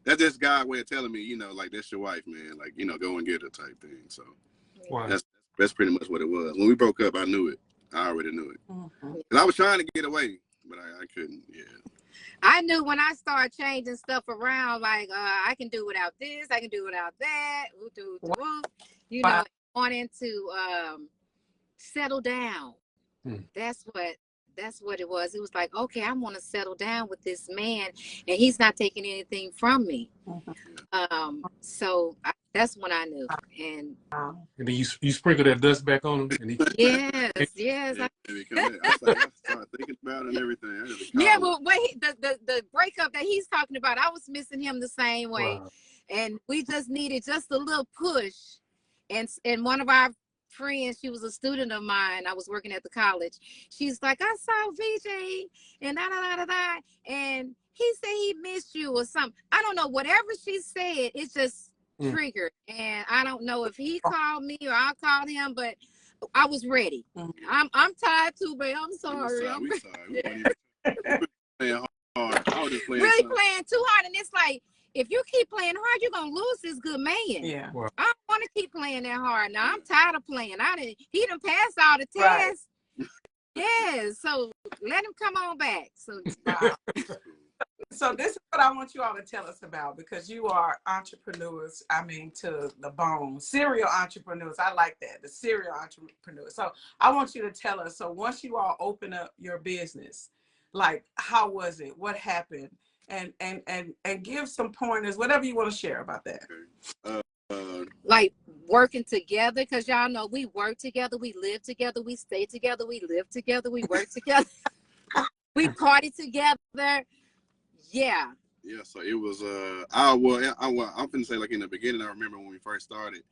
that's just God's way of telling me, like that's your wife, man. Like go and get her type thing. So that's pretty much what it was. When we broke up, I knew it. I already knew it. And I was trying to get away, but I couldn't. Yeah. I knew when I started changing stuff around, like I can do without this, I can do without that, wanting to settle down. That's what it was. It was like, okay, I want to settle down with this man, and he's not taking anything from me. So that's when I knew. And then you sprinkle that dust back on him. And yes. I started thinking about it and everything. Yeah, well, the breakup that he's talking about, I was missing him the same way. Wow. And we just needed just a little push. And one of our friends, she was a student of mine. I was working at the college. She's like, I saw VJ and and he said he missed you or something. I don't know. Whatever she said, it's just triggered. And I don't know if he called me or I called him, but I was ready. I'm tired too, but I'm sorry. We sorry. Playing hard. I was just playing playing too hard, and it's like, if you keep playing hard, you're gonna lose this good man. Yeah. Wow. I don't want to keep playing that hard. Now I'm tired of playing. He done passed all the tests. Right. Yeah, so let him come on back. So So this is what I want you all to tell us about, because you are entrepreneurs, to the bone. Serial entrepreneurs. I like that. The serial entrepreneurs. So I want you to tell us, so once you all open up your business, like how was it? What happened? And give some pointers, whatever you want to share about that. Like working together, because y'all know we work together, we live together, we stay together, we live together, we work together, we party together. Yeah. Yeah. So it was. I'm finna say, like in the beginning, I remember when we first started,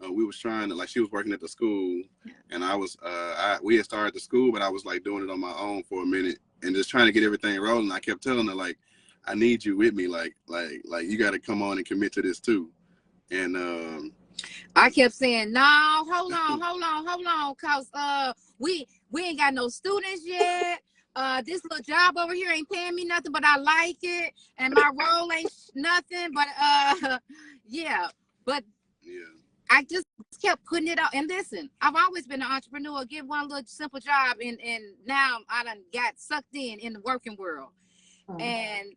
we was trying to, like, she was working at the school, and I was we had started the school, but I was like doing it on my own for a minute and just trying to get everything rolling. I kept telling her, like, I need you with me, like you got to come on and commit to this too. And I kept saying, no, hold on, cause we ain't got no students yet. This little job over here ain't paying me nothing, but I like it, and my role ain't nothing. But yeah, but I just kept putting it out. And listen, I've always been an entrepreneur. Get one little simple job, and now I done got sucked in the working world. And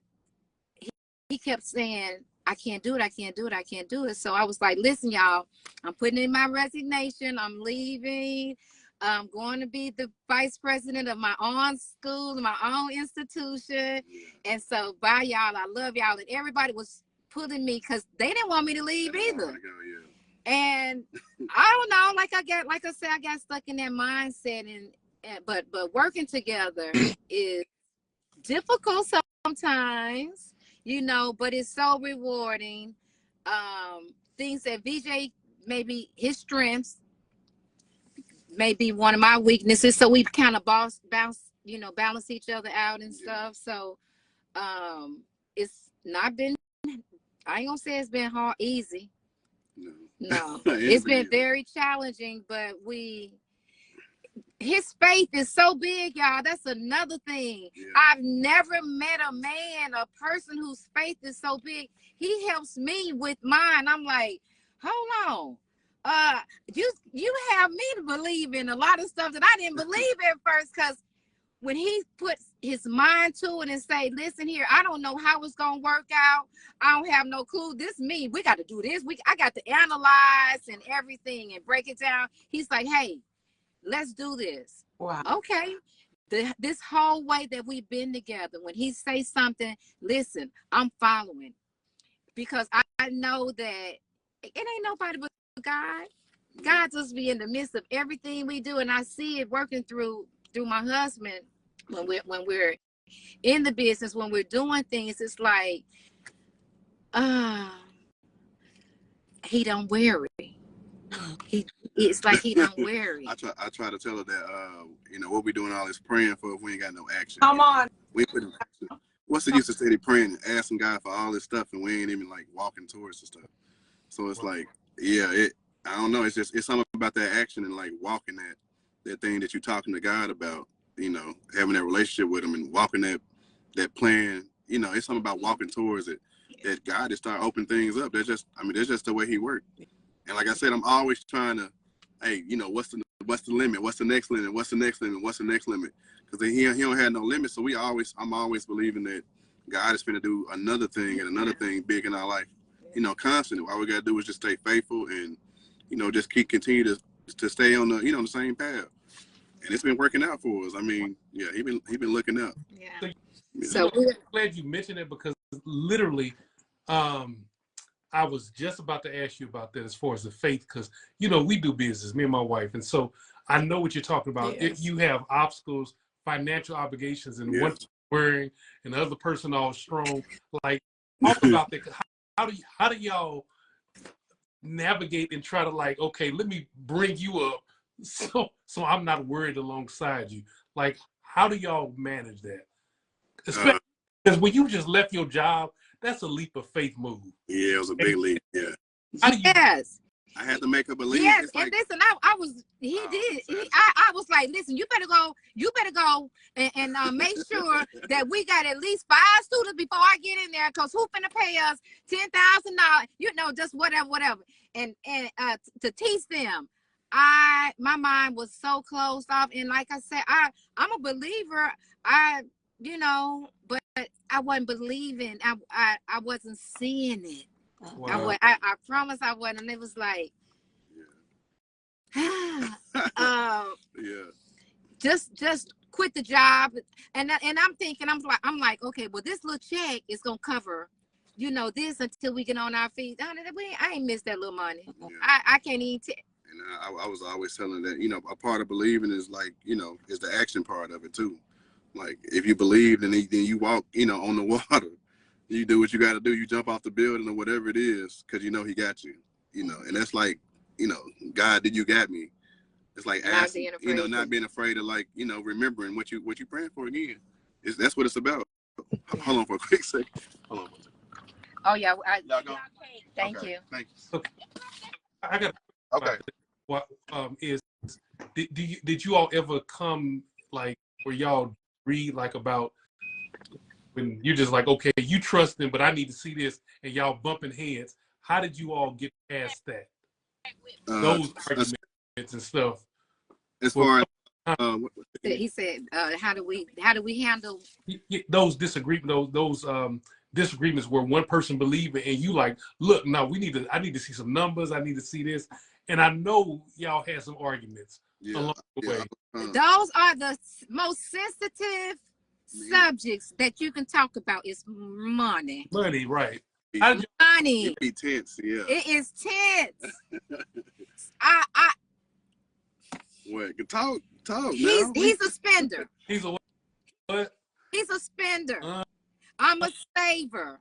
he kept saying, I can't do it. I can't do it. I can't do it. So I was like, listen, y'all, I'm putting in my resignation. I'm leaving. I'm going to be the vice president of my own school, my own institution. And so bye, y'all. I love y'all. And everybody was pulling me because they didn't want me to leave either. And I don't know, like I said, I got stuck in that mindset, but working together is difficult sometimes, you know, but it's so rewarding. Things that VJ, maybe his strengths may be one of my weaknesses, so we kind of balance each other out and stuff. So it's not been, I ain't gonna say it's been easy. No. It's been very challenging, but his faith is so big, y'all. That's another thing. I've never met a person whose faith is so big. He helps me with mine. I'm like, hold on. You have me to believe in a lot of stuff that I didn't believe at first, because when he puts his mind to it and say, listen here, I don't know how it's going to work out. I don't have no clue. This me. We got to do this. I got to analyze and everything and break it down. He's like, hey, let's do this. Wow. Okay. This whole way that we've been together, when he says something, listen, I'm following. Because I know that it ain't nobody but God. God just be in the midst of everything we do. And I see it working through my husband when we're in the business, when we're doing things. It's like he don't worry. It's like he don't worry. I try to tell her that what we doing all this praying for if we ain't got no action. Come on. We put in action. What's the use of steady praying and asking God for all this stuff and we ain't even like walking towards the stuff? So it's like, I don't know. It's something about that action and like walking that thing that you're talking to God about, having that relationship with him and walking that plan, it's something about walking towards it that God just start opening things up. That's just the way he worked. And like I said, I'm always trying to, hey, what's the limit? What's the next limit? What's the next limit? What's the next limit? Because he don't have no limit. So I'm always believing that God is going to do another thing and another thing big in our life, constantly. All we got to do is just stay faithful and, just continue to stay on the same path. And it's been working out for us. I mean, he been looking up. Yeah. So I'm glad you mentioned it, because literally, I was just about to ask you about that as far as the faith, because we do business, me and my wife, and so I know what you're talking about. Yes. If you have obstacles, financial obligations, and one wearing, and the other person all strong, like talk about that. How do y'all navigate and try to like, okay, let me bring you up so I'm not worried alongside you? Like, how do y'all manage that? Especially because when you just left your job, that's a leap of faith move. Yeah, it was a big leap. Yeah. Yes. I had to make her believe. Yes, and listen, I was. I was like, listen, you better go and make sure that we got at least 5 students before I get in there, because who finna pay us $10,000? Just whatever, and to teach them. My mind was so closed off, and like I said, I'm a believer. But I wasn't believing. I wasn't seeing it. Wow. I promise I wasn't. And it was like, just quit the job. And I'm thinking, I'm like, okay, well, this little check is gonna cover, this until we get on our feet. I ain't missed that little money. Yeah. I can't even. And I was always telling that, a part of believing is like, is the action part of it too. Like, if you believe, then you walk, on the water. You do what you got to do. You jump off the building or whatever it is, because he got you. And that's like, God, did you got me? It's like asking, not being afraid of like, remembering what you praying for again. That's what it's about. Hold on for a quick second. Hold on. Oh yeah, y'all go. Thank Okay. you. Thank you. Okay, I got. Okay. What is did you all ever come like where y'all read like about when you're just like, okay, you trust them, but I need to see this, and y'all bumping heads? How did you all get past that? Those arguments and stuff. As far as He said, how do we handle those disagreements? Those disagreements where one person believes it, and you like, look, no, I need to see some numbers. I need to see this, and I know y'all had some arguments along the way. those are the most sensitive subjects that you can talk about is money. Money, right? Money. It be tense, yeah. It is tense. What? Talk. He's a spender. He's a what? He's a spender. I'm a saver.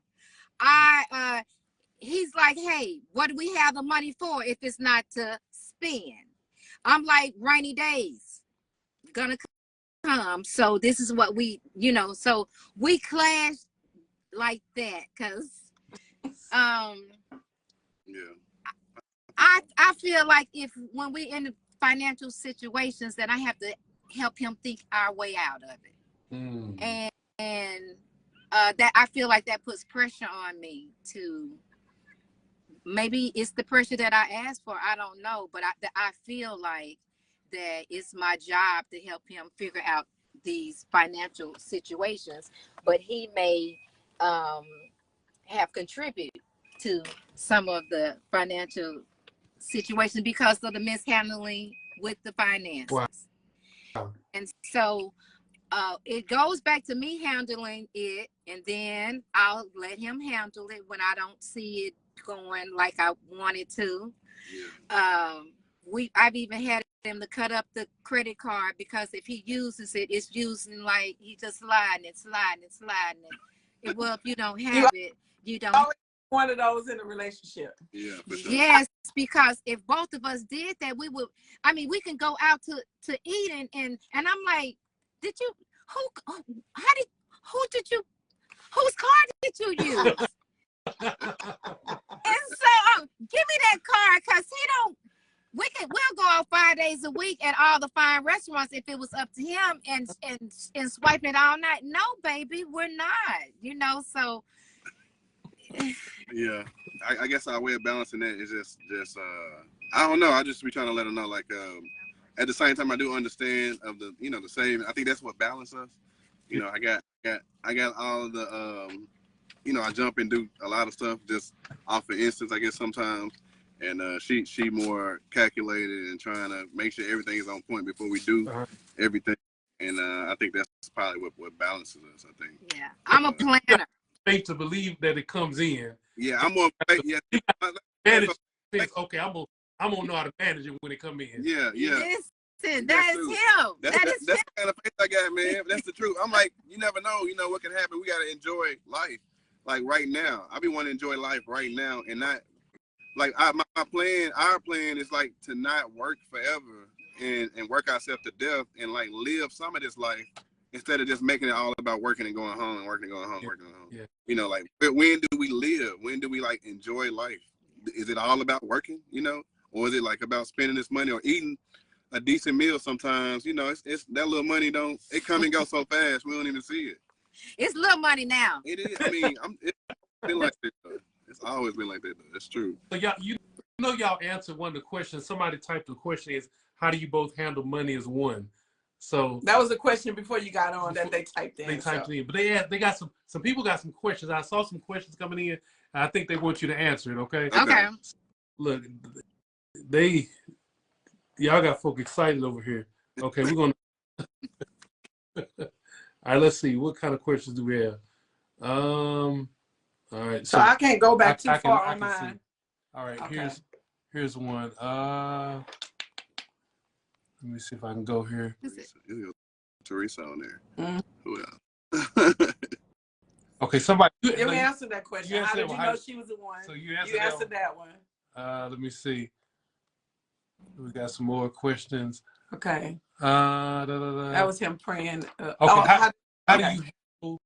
He's like, hey, what do we have the money for if it's not to spend? I'm like, rainy days gonna come. So this is what we, so we clash like that because I feel like when we in financial situations that I have to help him think our way out of it. And that I feel like that puts pressure on me to, maybe it's the pressure that I asked for, I don't know, but I feel like that it's my job to help him figure out these financial situations, but he may have contributed to some of the financial situation because of the mishandling with the finances. Wow. And so it goes back to me handling it, and then I'll let him handle it when I don't see it going like I wanted to. I've even had him to cut up the credit card because if he uses it, it's using like he just sliding it. Well, if you don't have it, you don't. One of those in a relationship. Yeah, for sure. Yes, because if both of us did that, we would. I mean, we can go out to eat and I'm like, whose car did you use? And so give me that card because we'll go out 5 days a week at all the fine restaurants if it was up to him and swiping it all night. No, baby, we're not, so. Yeah, I guess our way of balancing that is just I don't know. I just be trying to let them know, like, at the same time, I do understand of the, the same. I think that's what balances us. I got all of the, I jump and do a lot of stuff just off of instance, I guess sometimes. And she more calculated and trying to make sure everything is on point before we do everything. And I think that's probably what balances us, I think. Yeah, I'm a planner. To believe that it comes in. Yeah, I'm more. Yeah, manage things. Okay, I'm gonna know how to manage it when it come in. Yeah. Listen, that is him. That's the kind of faith I got, man. That's the truth. I'm like, you never know. What can happen. We gotta enjoy life, like right now. I be wanting to enjoy life right now, and not like our plan is like to not work forever and work ourselves to death and like live some of this life. Instead of just making it all about working and going home and working and going home, working and going home. Yeah. Like when do we live? When do we like enjoy life? Is it all about working, or is it like about spending this money or eating a decent meal sometimes? It's that little money it come and go so fast we don't even see it. It's little money now. It is. I mean, it's been like that though. It's always been like that though. That's true. So y'all answered one of the questions. Somebody typed the question is, how do you both handle money as one? So that was a question before you got on that they typed in. In, but they got some people got some questions. I saw some questions coming in. And I think they want you to answer it. Okay. Okay. Look, y'all got folk excited over here. Okay, we're gonna. All right, let's see. What kind of questions do we have? All right. So I can't go back too far on mine. See. All right. Okay. Here's one. Let me see if I can go here. Teresa on there. Who else? Okay, somebody. You answered that question. How did you know she was the one? So you answered that one. Let me see. We got some more questions. Okay. That was him praying. Okay. How do you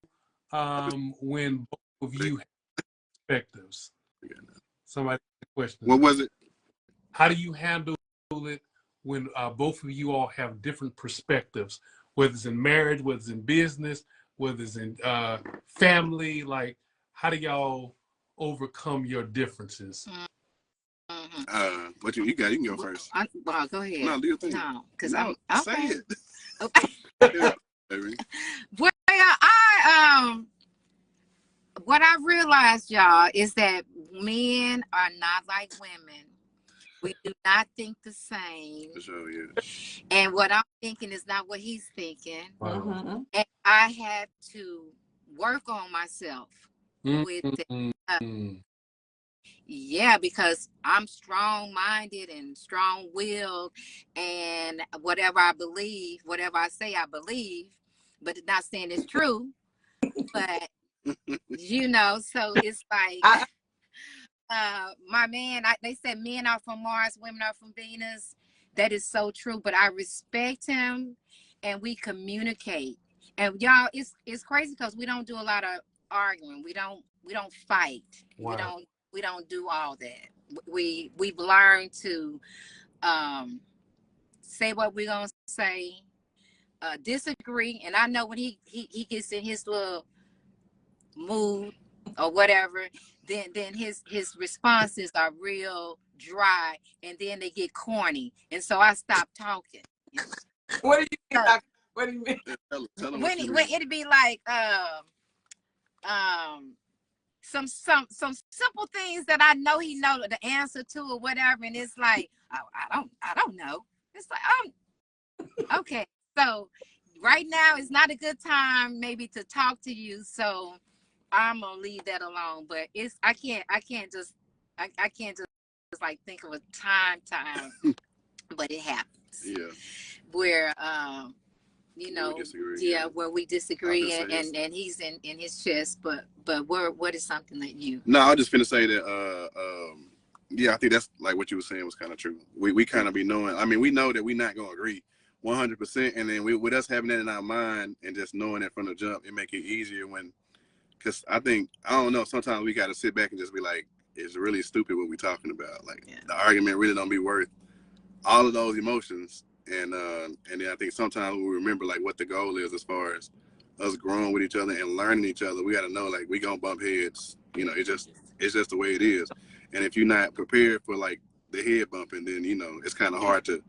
when both of you have perspectives? Somebody asked a question. What was it? How do you handle it when both of you all have different perspectives, whether it's in marriage, whether it's in business, whether it's in family? Like, how do y'all overcome your differences? What you got? You can go first. Well, go ahead. No, do your thing. No, because No, I'm say okay. it. Okay. Yeah, baby. Well, what I realized, y'all, is that men are not like women. We do not think the same. For sure, yeah. And what I'm thinking is not what he's thinking. Mhm. And I had to work on myself with that. Yeah, because I'm strong-minded and strong-willed, and whatever I believe, whatever I say, I believe, but it's not saying it's true. But you know, so it's like my man. They said men are from Mars, women are from Venus. That is so true. But I respect him, and we communicate. And y'all, it's crazy because we don't do a lot of arguing. We don't fight. Wow. We don't do all that. We've learned to say what we're gonna say, disagree, and I know when he gets in his little mood or whatever, then his responses are real dry, and then they get corny, and so I stop talking. What do you mean? What do you mean? Tell them When it'd be like some simple things that I know he know the answer to or whatever, and it's like I don't know. It's like okay. So right now is not a good time maybe to talk to you, so I'm gonna leave that alone. But I can't just like think of a time, but it happens. Yeah. Where you know, where we disagree, and he's in his chest, but what is something that you? No, I was just finna say that. Yeah, I think that's like what you were saying was kind of true. We kind of be knowing. I mean, we know that we're not gonna agree 100%, and then with us having that in our mind and just knowing that from the jump, it make it easier when. Because I don't know. Sometimes we got to sit back and just be like, it's really stupid what we're talking about. Like the argument really don't be worth all of those emotions. And then I think sometimes we remember like what the goal is as far as us growing with each other and learning each other. We got to know like we gonna bump heads. You know, it's just the way it is. And if you're not prepared for like the head bumping, then you know it's kind of hard to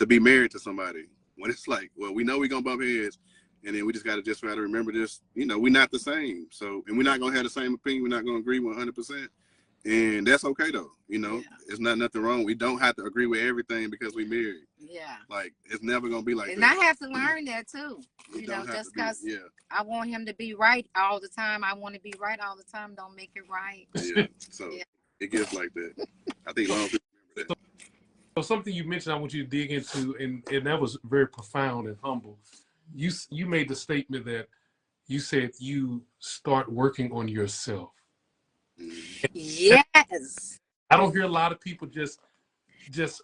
be married to somebody when it's like, well, we know we gonna bump heads, and then we just gotta try to remember this. You know, we're not the same. So, and we're not gonna have the same opinion. We're not gonna agree 100%. And that's okay though, you know. It's nothing wrong. We don't have to agree with everything because we married. Yeah. Like it's never gonna be like and that. I have to learn that too. You know, just because I want him to be right all the time, I want to be right all the time. Don't make it right. Yeah. So it gets like that. I think long people remember that. So something you mentioned I want you to dig into, and that was very profound and humble. You made the statement that you said you start working on yourself. Yes. I don't hear a lot of people just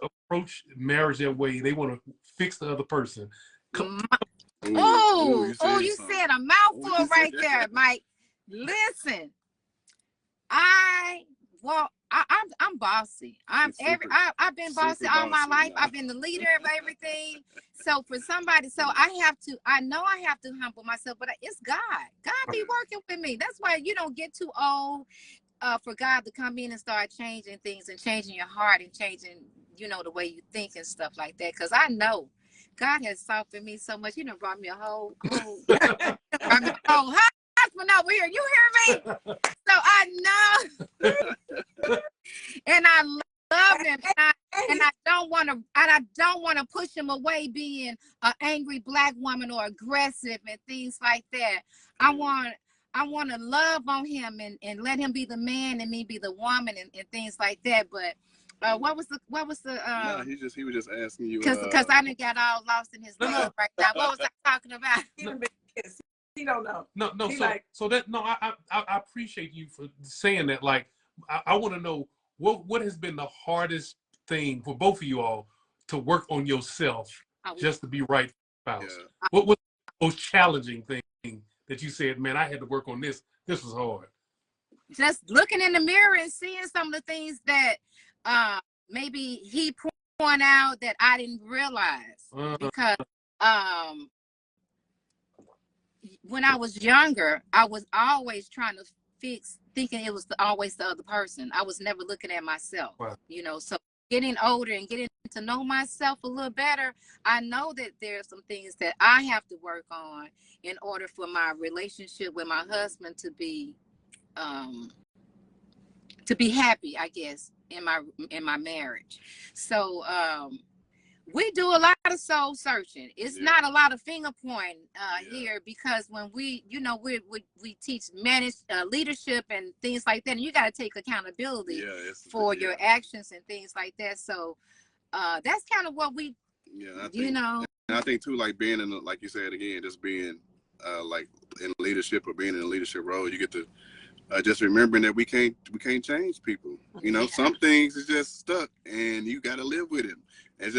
approach marriage that way. They want to fix the other person. You said a mouthful right there, Mike. Listen, I'm bossy. I've been bossy all my life. I've been the leader of everything. So for somebody, I know I have to humble myself, but it's God. God be working with me. That's why you don't get too old for God to come in and start changing things and changing your heart and changing, you know, the way you think and stuff like that. Because I know God has softened me so much. You know, brought me a whole husband over here. You hear me? So I know, and I love him, and I don't want to push him away being an angry black woman or aggressive and things like that. I want to love on him and let him be the man and me be the woman and things like that. But what was the no, he was just asking you because I didn't get all lost in his love right now. What was I talking about? He don't know. No. I appreciate you for saying that. Like, I want to know what has been the hardest thing for both of you all to work on yourself just to be right spouse. Yeah. What was the most challenging thing that you said, man, I had to work on this. This was hard. just looking in the mirror and seeing some of the things that maybe he point out that I didn't realize. Because when I was younger, I was always trying to fix, thinking it was always the other person. I was never looking at myself. Wow. You know, so getting older and getting to know myself a little better, I know that there are some things that I have to work on in order for my relationship with my husband to be happy, I guess, in my marriage. So we do a lot of soul searching. It's not a lot of finger pointing here, because when we teach leadership and things like that, and you got to take accountability for your actions and things like that. So that's kind of what we, And I think too, like being in, like you said again, just being like in leadership or being in a leadership role, you get to just remembering that we can't change people. You know, some things is just stuck, and you got to live with it. And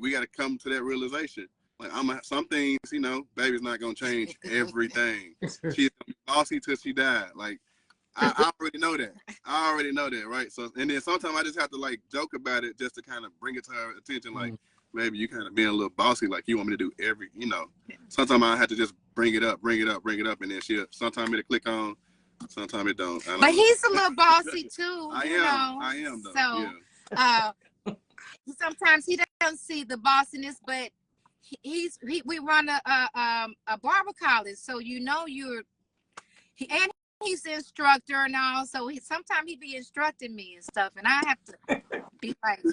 we got to come to that realization. Like some things, baby's not gonna change everything. She's gonna be bossy till she died. Like I already know that, right? So, and then sometimes I just have to like joke about it just to kind of bring it to her attention. Like, maybe you kind of being a little bossy, like you want me to do Sometimes I have to just bring it up, and then sometimes it'll click on, sometimes it don't. But he's a little bossy too. I am though. So, sometimes he doesn't see the bossiness, but we run a barber college, so he's the instructor and all. So sometimes he be instructing me and stuff, and I have to be like,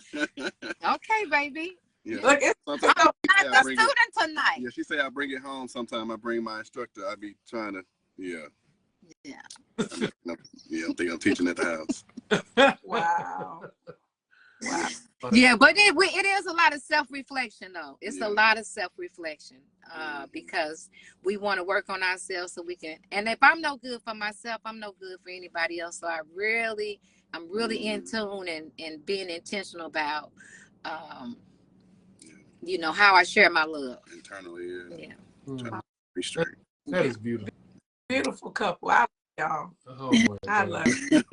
okay, baby. Yeah. Look, I'm a student tonight. Yeah, she say I bring it home. Sometimes I bring my instructor. I be trying to, I think I'm teaching at the house. Wow. Yeah, but it is a lot of self-reflection, though. It's a lot of self-reflection because we want to work on ourselves so we can. And if I'm no good for myself, I'm no good for anybody else. So I'm really in tune and being intentional about, how I share my love internally. Trying to be straight. That is beautiful. Beautiful couple. I love y'all. Oh, I love it.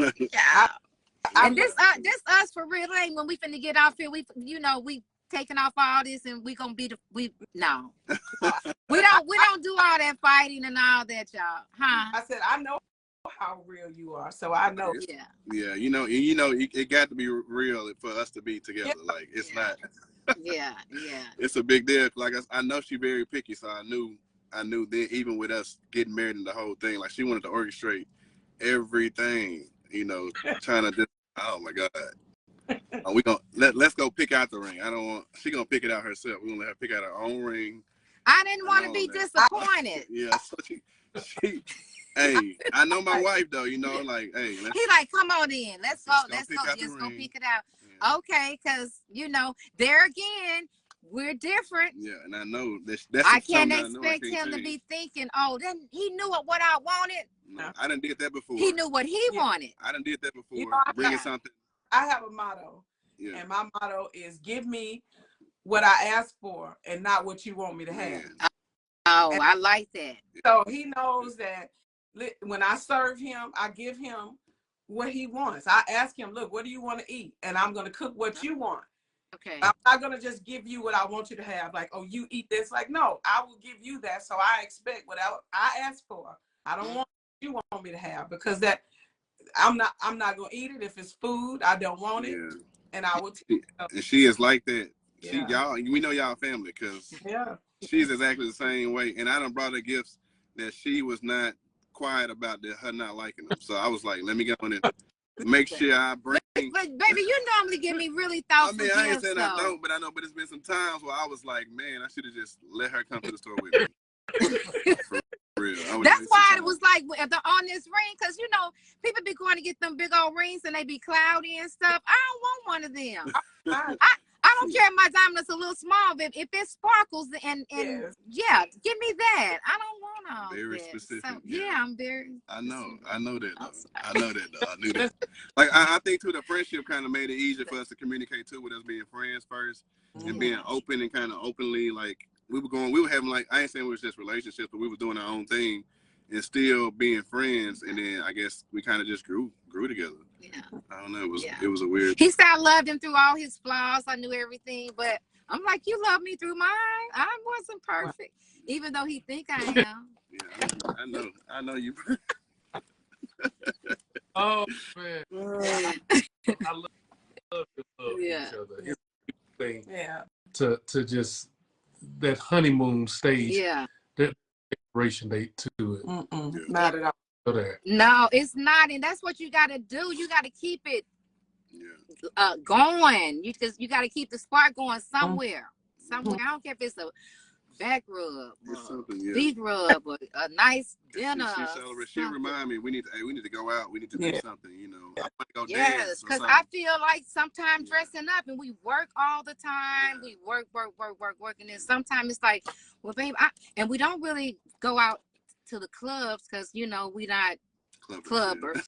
And this us for real. It ain't when we finna get off here. We taking off all this and we gonna be we don't do all that fighting and all that, y'all. Huh? I said I know how real you are, so I know. Yeah. It got to be real for us to be together. Like it's not. Yeah. It's a big deal. Like I know she's very picky, so I knew that even with us getting married and the whole thing, like she wanted to orchestrate everything. Trying to just, oh my God. We let's go pick out the ring. She gonna pick it out herself. We're gonna let her pick out her own ring. I didn't want to be disappointed. Yeah, so she hey, I know my wife though, like, hey. He like, come on in. Let's go. Just go pick it out. Yeah. Okay, because, there again, we're different. Yeah, and I know that's I can't expect him to be thinking, oh, then he knew what I wanted. No, I done did that before. He knew what he wanted. I done did that before. Bringing something. I have a motto. Yeah. And my motto is give me what I asked for and not what you want me to have. Oh, I like that. So he knows that when I serve him, I give him what he wants. I ask him, look, what do you want to eat? And I'm going to cook what you want. Okay. I'm not going to just give you what I want you to have. Like, oh, you eat this. Like, no, I will give you that. So I expect what I ask for. I don't want what you want me to have, because that I'm not going to eat it. If it's food, I don't want it. And I will and she is like that. We know y'all family, because she's exactly the same way. And I done brought her gifts that she was not quiet about, her not liking them. So I was like, let me go on and make sure I bring. But baby, you normally give me really thoughtful gifts. I ain't saying I don't, but I know. But it's been some times where I was like, man, I should have just let her come to the store with me. For real. That's why it was like on this ring, because people be going to get them big old rings and they be cloudy and stuff. I don't want one of them. I don't care if my diamond is a little small, but if it sparkles and give me that. I don't want all very that. specific. So, I'm very. I know that. I know that. I knew that. Like I think too, the friendship kind of made it easier for us to communicate too, with us being friends first and being open and kind of openly, like we were having, like, I ain't saying it was just relationships, but we were doing our own thing, and still being friends. And then I guess we kind of just grew together. Yeah. I don't know. It was a weird. He said I loved him through all his flaws. I knew everything, but I'm like, you love me through mine. I wasn't perfect, even though he think I am. Yeah, I know you. Oh man, I love each other. It's a thing. Yeah. To just that honeymoon stage. Yeah. That expiration date to it. Not at all. No, it's not, and that's what you got to do. You got to keep it going. You got to keep the spark going somewhere. Somewhere. I don't care if it's a back rub, beef rub, or a nice dinner. She remind me we need to go out. We need to do something. You know, I want to go dance. Yes, because I feel like sometimes dressing up and we work all the time. We work, and then sometimes it's like, well, babe, and we don't really go out to the clubs because we not clubbers.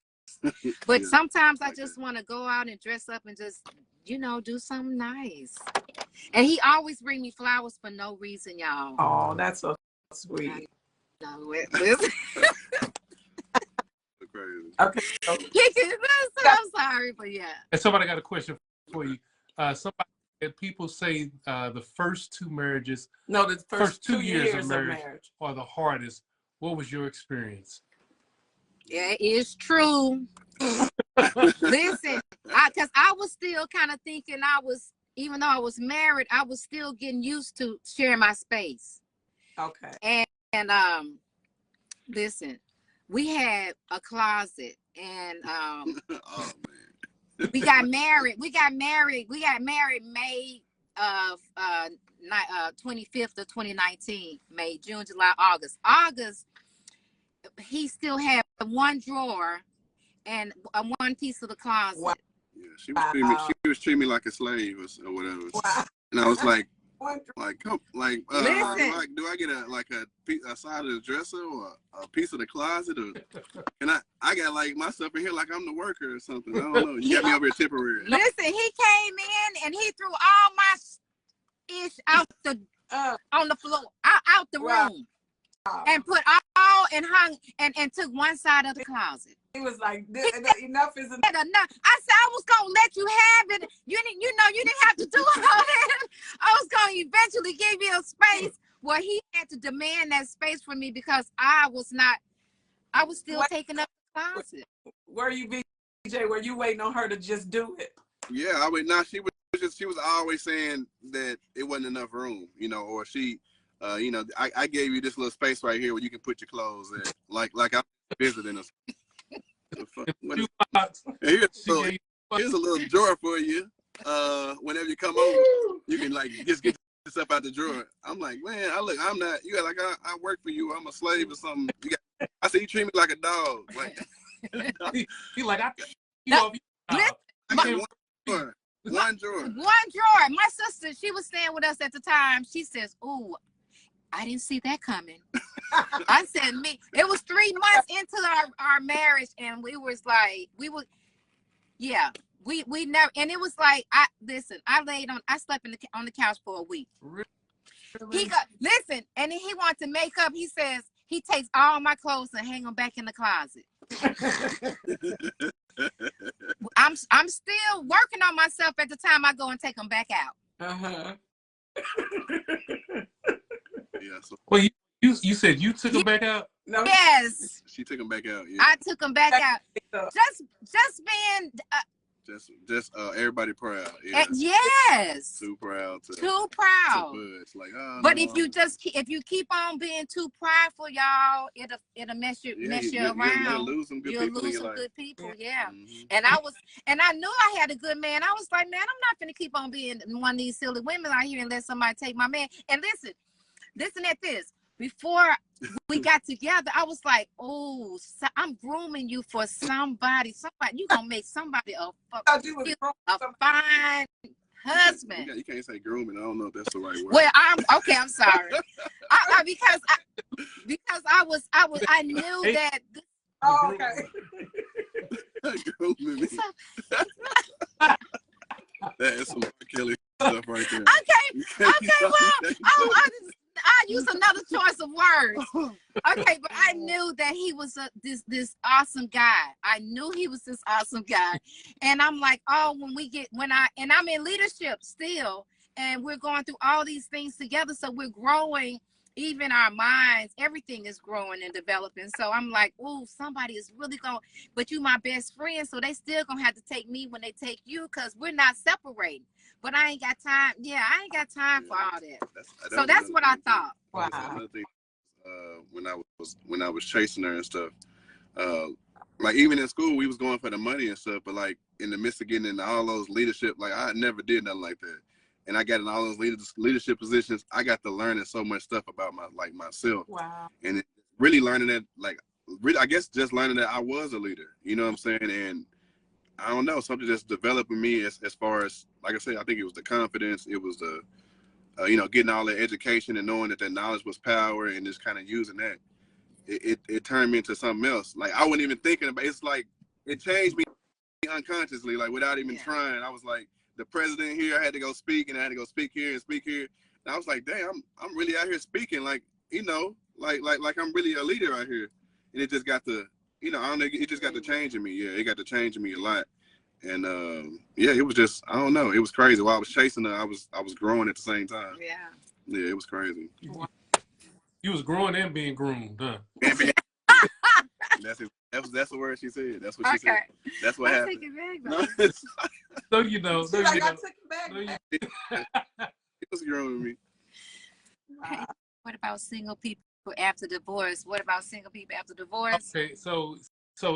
But sometimes I just want to go out and dress up and just do something nice. And he always bring me flowers for no reason, y'all. Oh, that's so sweet. No, listen. Okay. I'm sorry, but yeah. And somebody got a question for you. People say the first two marriages. No, the first 2 years of marriage are the hardest. What was your experience? Yeah, it's true. Listen, because I was still kind of thinking even though I was married, I was still getting used to sharing my space. Okay. And listen, we had a closet, and oh man, we got married. We got married May of 25th of 2019. May, June, July, August. He still had one drawer and one piece of the closet. Wow. Yeah, she was treating me like a slave or whatever. Wow. And I was like, do I get a side of the dresser or a piece of the closet, and I got like myself in here like I'm the worker or something. I don't know. You got me over here temporary. Listen, he came in and he threw all my ish out on the floor, out the room. And put all and hung and took one side of the closet. He was like, enough is enough. I said I was gonna let you have it. You didn't have to do all that. I was gonna eventually give you a space where he had to demand that space from me because I was still taking up the closet. Were you, BJ? Were you waiting on her to just do it? Yeah, I would not. She was always saying that it wasn't enough room, or she. I gave you this little space right here where you can put your clothes in, like I'm visiting us. Here's a little drawer for you. Whenever you come over, you can just get stuff out the drawer. I'm like, man, I'm not. You got I work for you. I'm a slave or something. I say you treat me like a dog. One drawer. My sister, she was staying with us at the time. She says, "Ooh, I didn't see that coming." I said, it was 3 months into our marriage, and we never, and it was like, I slept on the couch for a week. Really? And he wanted to make up. He says he takes all my clothes and hang them back in the closet. I'm still working on myself at the time I go and take them back out. Yeah. So. Well, you said you took them back out? No. Yes. She took them back out. Yeah. I took them back out. Just being. Just everybody proud. Yeah. Yes. Too proud. Too proud. It's like, but if you keep on being too prideful, y'all, it'll mess you around. You'll lose some good people. Yeah. Mm-hmm. And I knew I had a good man. I was like, man, I'm not gonna keep on being one of these silly women out here and let somebody take my man. And listen at this. Before we got together, I was like, oh, I'm grooming you for somebody. You gonna make somebody a fine husband. You can't say grooming. I don't know if that's the right word. Well, I'm sorry. because I knew that. Oh, okay. Grooming me. That is some Kelly stuff right there. Okay. Well, I use another choice of words. Okay, but I knew that he was this awesome guy. I knew he was this awesome guy, and I'm like, oh, I'm in leadership still, and we're going through all these things together, so we're growing. Even our minds, everything is growing and developing. So I'm like, oh, somebody is really going, but you my best friend, so they still gonna have to take me when they take you, because we're not separating. But I ain't got time. Yeah, I ain't got time for all that. So that's what I thought. Wow. Another thing, when I was chasing her and stuff, like even in school, we was going for the money and stuff, but like in the midst of getting into all those leadership, like I never did nothing like that. And I got in all those leadership positions. I got to learning so much stuff about myself. Wow. And really learning that, like, really, I guess just learning that I was a leader. You know what I'm saying? And I don't know, something just developed in me as far as, like I said, I think it was the confidence. It was the, getting all the education and knowing that knowledge was power, and just kind of using that. It turned me into something else. Like I wasn't even thinking about it. It's like it changed me unconsciously, like without even trying. I was like, the president here, I had to go speak, and I had to go speak here and speak here. And I was like, damn, I'm really out here speaking, like, like I'm really a leader out here. And it just got to, I don't know, it just got to changing me. Yeah, it got to changing me a lot. And it was just, I don't know, it was crazy. While I was chasing her, I was growing at the same time. Yeah. Yeah, it was crazy. You was growing and being groomed, huh? That's the word she said. That's what she said. That's what happened. Take it back, I took it back. It was growing me. Hey, what about single people after divorce? What about single people after divorce? Okay, so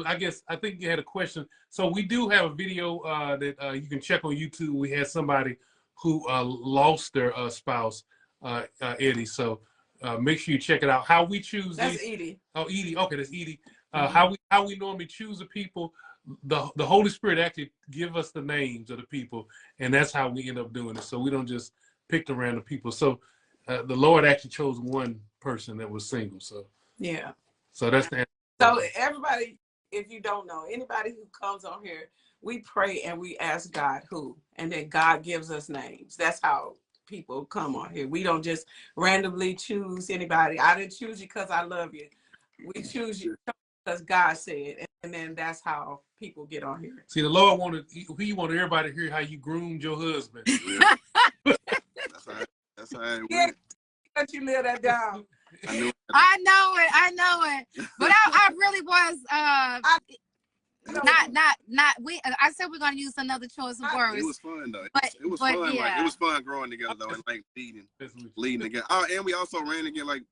I think you had a question. So we do have a video that you can check on YouTube. We had somebody who lost their spouse, Eddie. So make sure you check it out. How we choose That's these. Edie. Oh, Edie. Okay, that's Edie. How we normally choose the people. The Holy Spirit actually give us the names of the people, and that's how we end up doing it. So we don't just pick the random people. So the Lord actually chose one person that was single. So yeah. So that's the answer. So everybody, if you don't know, anybody who comes on here, we pray and we ask God who, and then God gives us names. That's how people come on here. We don't just randomly choose anybody. I didn't choose you because I love you. We choose you because God said, and then that's how people get on here. See, the Lord He wanted everybody to hear how you groomed your husband. Yeah. That's how it went. Let you live that down. I know it. But I really was I said we're gonna use another choice of words. It was fun though. But, it was but, fun. Yeah. Like it was fun growing together though, and like leading together. Oh, and we also ran again. Like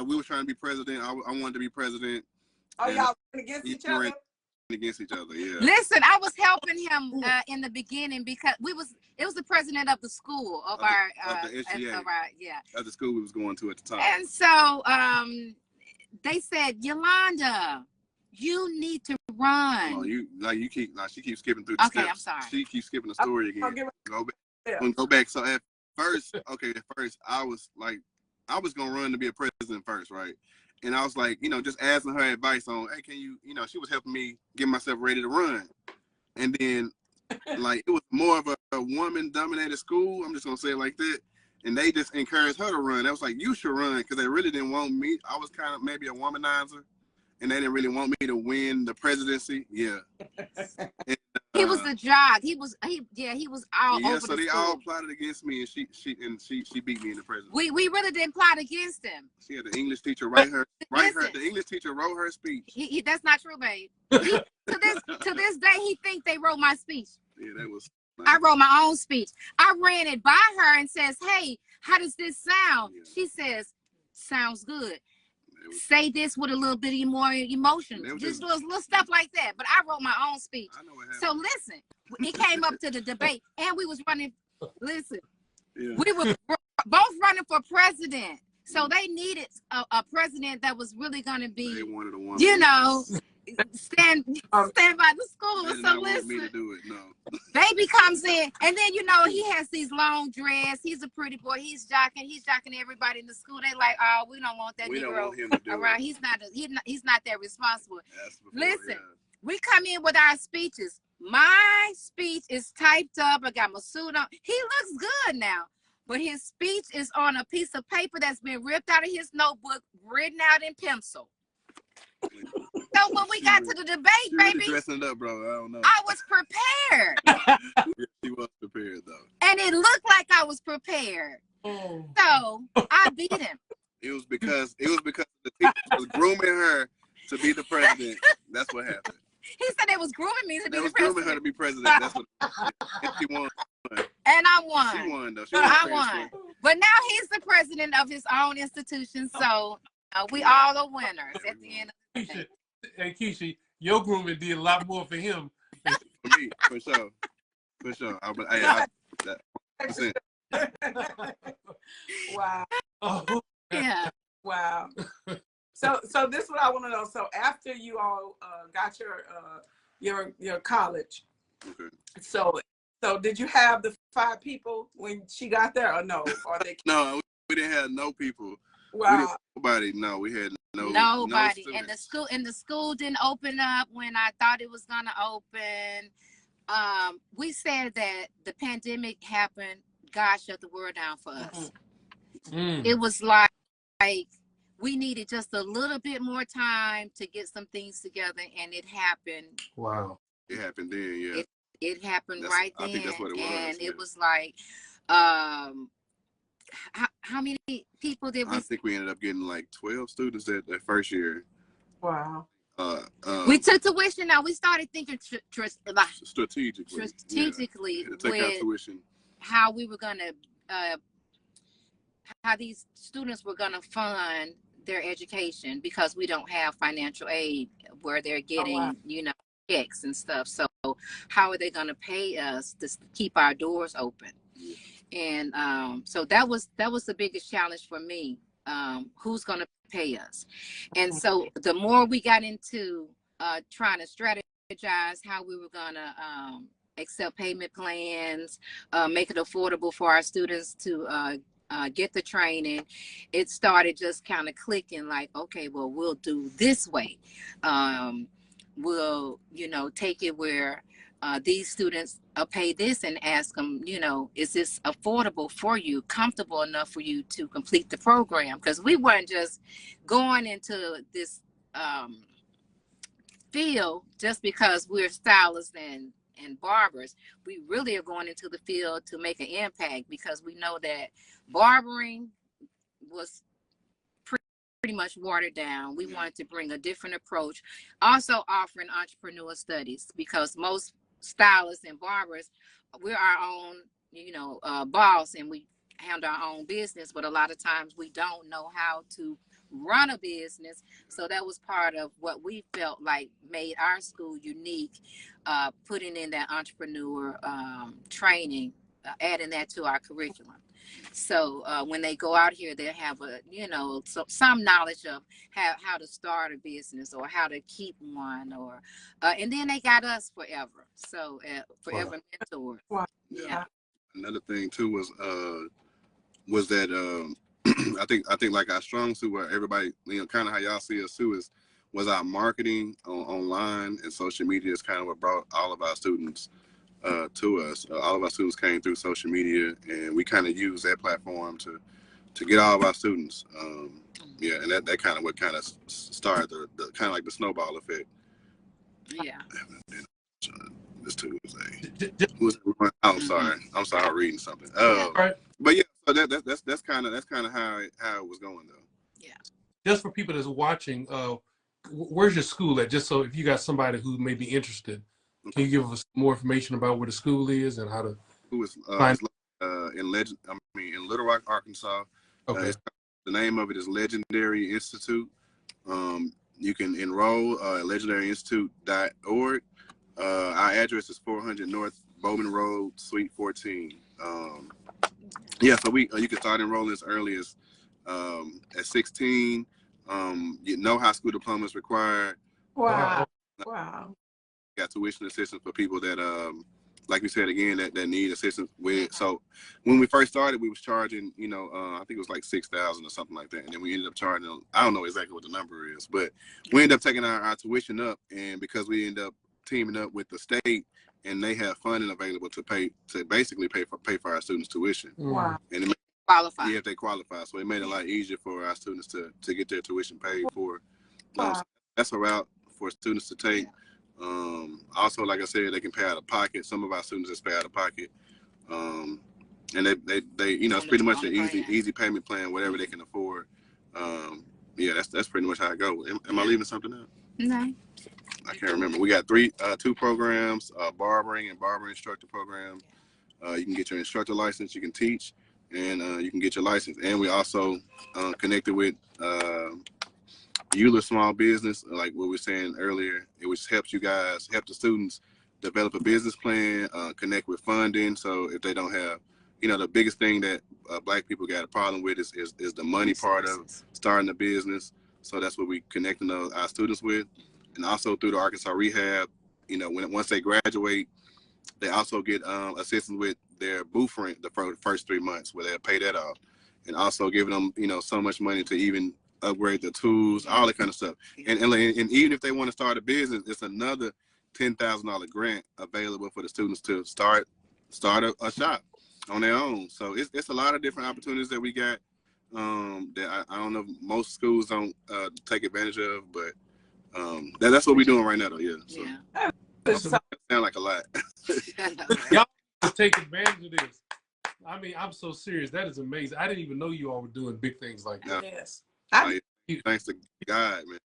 we were trying to be president. I wanted to be president. Oh, y'all ran against each other. Against each other, yeah. Listen, I was helping him in the beginning because it was the president of the school of the school we was going to at the time. And so they said, Yolanda, you need to run. Oh, she keeps skipping through the steps. I'm sorry. She keeps skipping the story again. Go back. So at first, I was gonna run to be a president first, right? And I was like, just asking her advice on, hey, can you, she was helping me get myself ready to run. And then, like, it was more of a woman-dominated school. I'm just going to say it like that. And they just encouraged her to run. I was like, you should run, because they really didn't want me. I was kind of maybe a womanizer, and they didn't really want me to win the presidency. Yeah. And, he was the jock. He was all over so the they school. all plotted against me, and she beat me in the presidency. We really didn't plot against him. She had the English teacher the English teacher wrote her speech. That's not true, babe. To this day, he think they wrote my speech. Yeah, that was nice. I wrote my own speech. I ran it by her and says, hey, how does this sound? Yeah. She says, sounds good. Say this with a little bit more emotion. Just little stuff like that. But I wrote my own speech. I know what happened. So listen, it came up to the debate, and we was running. Listen, we were both running for president. So they needed a president that was really going to be, stand by the school. So listen, me to do it. No. Baby comes in, and then he has these long dreads. He's a pretty boy. He's jocking everybody in the school. They like, oh, we don't want that Negro around. He's not that responsible. Listen, we come in with our speeches. My speech is typed up. I got my suit on. He looks good now. but his speech is on a piece of paper that's been ripped out of his notebook, written out in pencil. So when we got to the debate, baby, dressing it up, bro. I don't know. I was prepared. Yeah, she was prepared though, and it looked like I was prepared. So I beat him. It was because the teacher was grooming her to be the president. That's what happened. He said they was grooming me to be the president. Grooming her to be president. That's what. And she won. And I won. She won though. I won. But now he's the president of his own institution, so we all are winners at the end of the day. Hey, Keisha, your grooming did a lot more for him. For me, for sure. For sure. Wow. Oh. Yeah. Wow. So this is what I want to know. So after you all got your college, okay. So did you have the 5 people when she got there, or no? Or they? No, we didn't have no people. Wow. Nobody. No, we had nobody. No, and the school didn't open up when I thought it was gonna open. We said that the pandemic happened. God shut the world down for us. It was like we needed just a little bit more time to get some things together, and it happened. Wow. It happened then, yeah. It happened right then. I think that's what it was. And yeah. it was like, how many people did we? I think we ended up getting like 12 students that first year. Wow. We took tuition. Now we started thinking strategically yeah, take out tuition. How we were gonna, how these students were gonna fund their education, because we don't have financial aid where they're getting, checks and stuff. So how are they gonna pay us to keep our doors open? And so that was the biggest challenge for me. Who's gonna pay us? And so the more we got into trying to strategize how we were gonna accept payment plans, make it affordable for our students to get the training, it started just kind of clicking like, okay, well, we'll do this way. We'll, take it where these students pay this and ask them, is this affordable for you, comfortable enough for you to complete the program? Because we weren't just going into this field just because we're stylists and barbers. We really are going into the field to make an impact, because we know that barbering was pretty much watered down. We wanted to bring a different approach, also offering entrepreneur studies, because most stylists and barbers, we're our own, boss, and we handle our own business, but a lot of times we don't know how to run a business. So that was part of what we felt like made our school unique, putting in that entrepreneur training, adding that to our curriculum. So when they go out here, they have some knowledge of how to start a business or how to keep one, or and then they got us forever. So forever mentors. Wow. Yeah. Another thing too was that I think like our strong suit, where everybody, kind of how y'all see us too, was our marketing online and social media is kind of what brought all of our students to us. All of our students came through social media, and we kind of used that platform to get all of our students. And that kind of what kind of started the kind of like the snowball effect. Yeah. This Tuesday. I'm sorry, reading something. Right. But yeah, so that's kind of how it was going though. Yeah. Just for people that's watching, where's your school at? Just so if you got somebody who may be interested, can you give us more information about where the school is and how to find in Little Rock, Arkansas. Okay. The name of it is Legendary Institute. You can enroll at legendaryinstitute.org. Our address is 400 North Bowman Road, Suite 14. So you can start enrolling as early as at 16. No high school diploma is required. Wow. Got tuition assistance for people that, like we said again, that need assistance with. So when we first started, we was charging, I think it was like $6,000 or something like that, and then we ended up charging. I don't know exactly what the number is, but we ended up taking our tuition up, and because we ended up teaming up with the state, and they have funding available to basically pay for our students' tuition. Wow. And it qualify. Yeah, if they qualify. So it made it a lot easier for our students to get their tuition paid for. So that's a route for students to take. Also, like I said, they can pay out of pocket. Some of our students just pay out of pocket. And they you know, it's pretty much an easy payment plan, whatever they can afford. Yeah, that's pretty much how it goes. Am I leaving something out? No. I can't remember. We got two programs, barbering and barber instructor program. You can get your instructor license, you can teach, and you can get your license. And we also connected with Euler Small Business, like what we were saying earlier. It which helps you guys, help the students develop a business plan, connect with funding. So if they don't have, you know, the biggest thing that Black people got a problem with is the money part of starting a business. So that's what we connecting our students with. And also through the Arkansas Rehab, you know, once they graduate, they also get assistance with their booth rent the first 3 months, where they'll pay that off, and also giving them, you know, so much money to even upgrade the tools, all that kind of stuff. And even if they want to start a business, it's another $10,000 grant available for the students to start a shop on their own. So it's a lot of different opportunities that we got that I don't know if most schools don't take advantage of, but that's what we're doing right now, though. Yeah. So. Yeah. It's Sound like a lot. Y'all take advantage of this. I mean, I'm so serious. That is amazing. I didn't even know you all were doing big things like that. Yes. Thanks to God, man.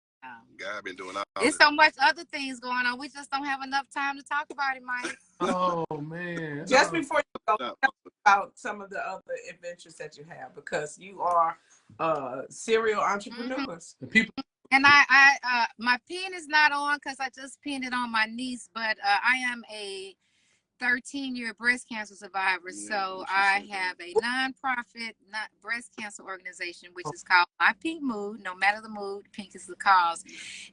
God been doing all There's so much other things going on. We just don't have enough time to talk about it, Mike. Oh man. Just before you go, tell us about some of the other adventures that you have, because you are serial entrepreneurs. The people. And I my pen is not on because I just pinned it on my niece, but I am a 13-year breast cancer survivor. So I have a nonprofit breast cancer organization, which is called My Pink Mood. No matter the mood, pink is the cause.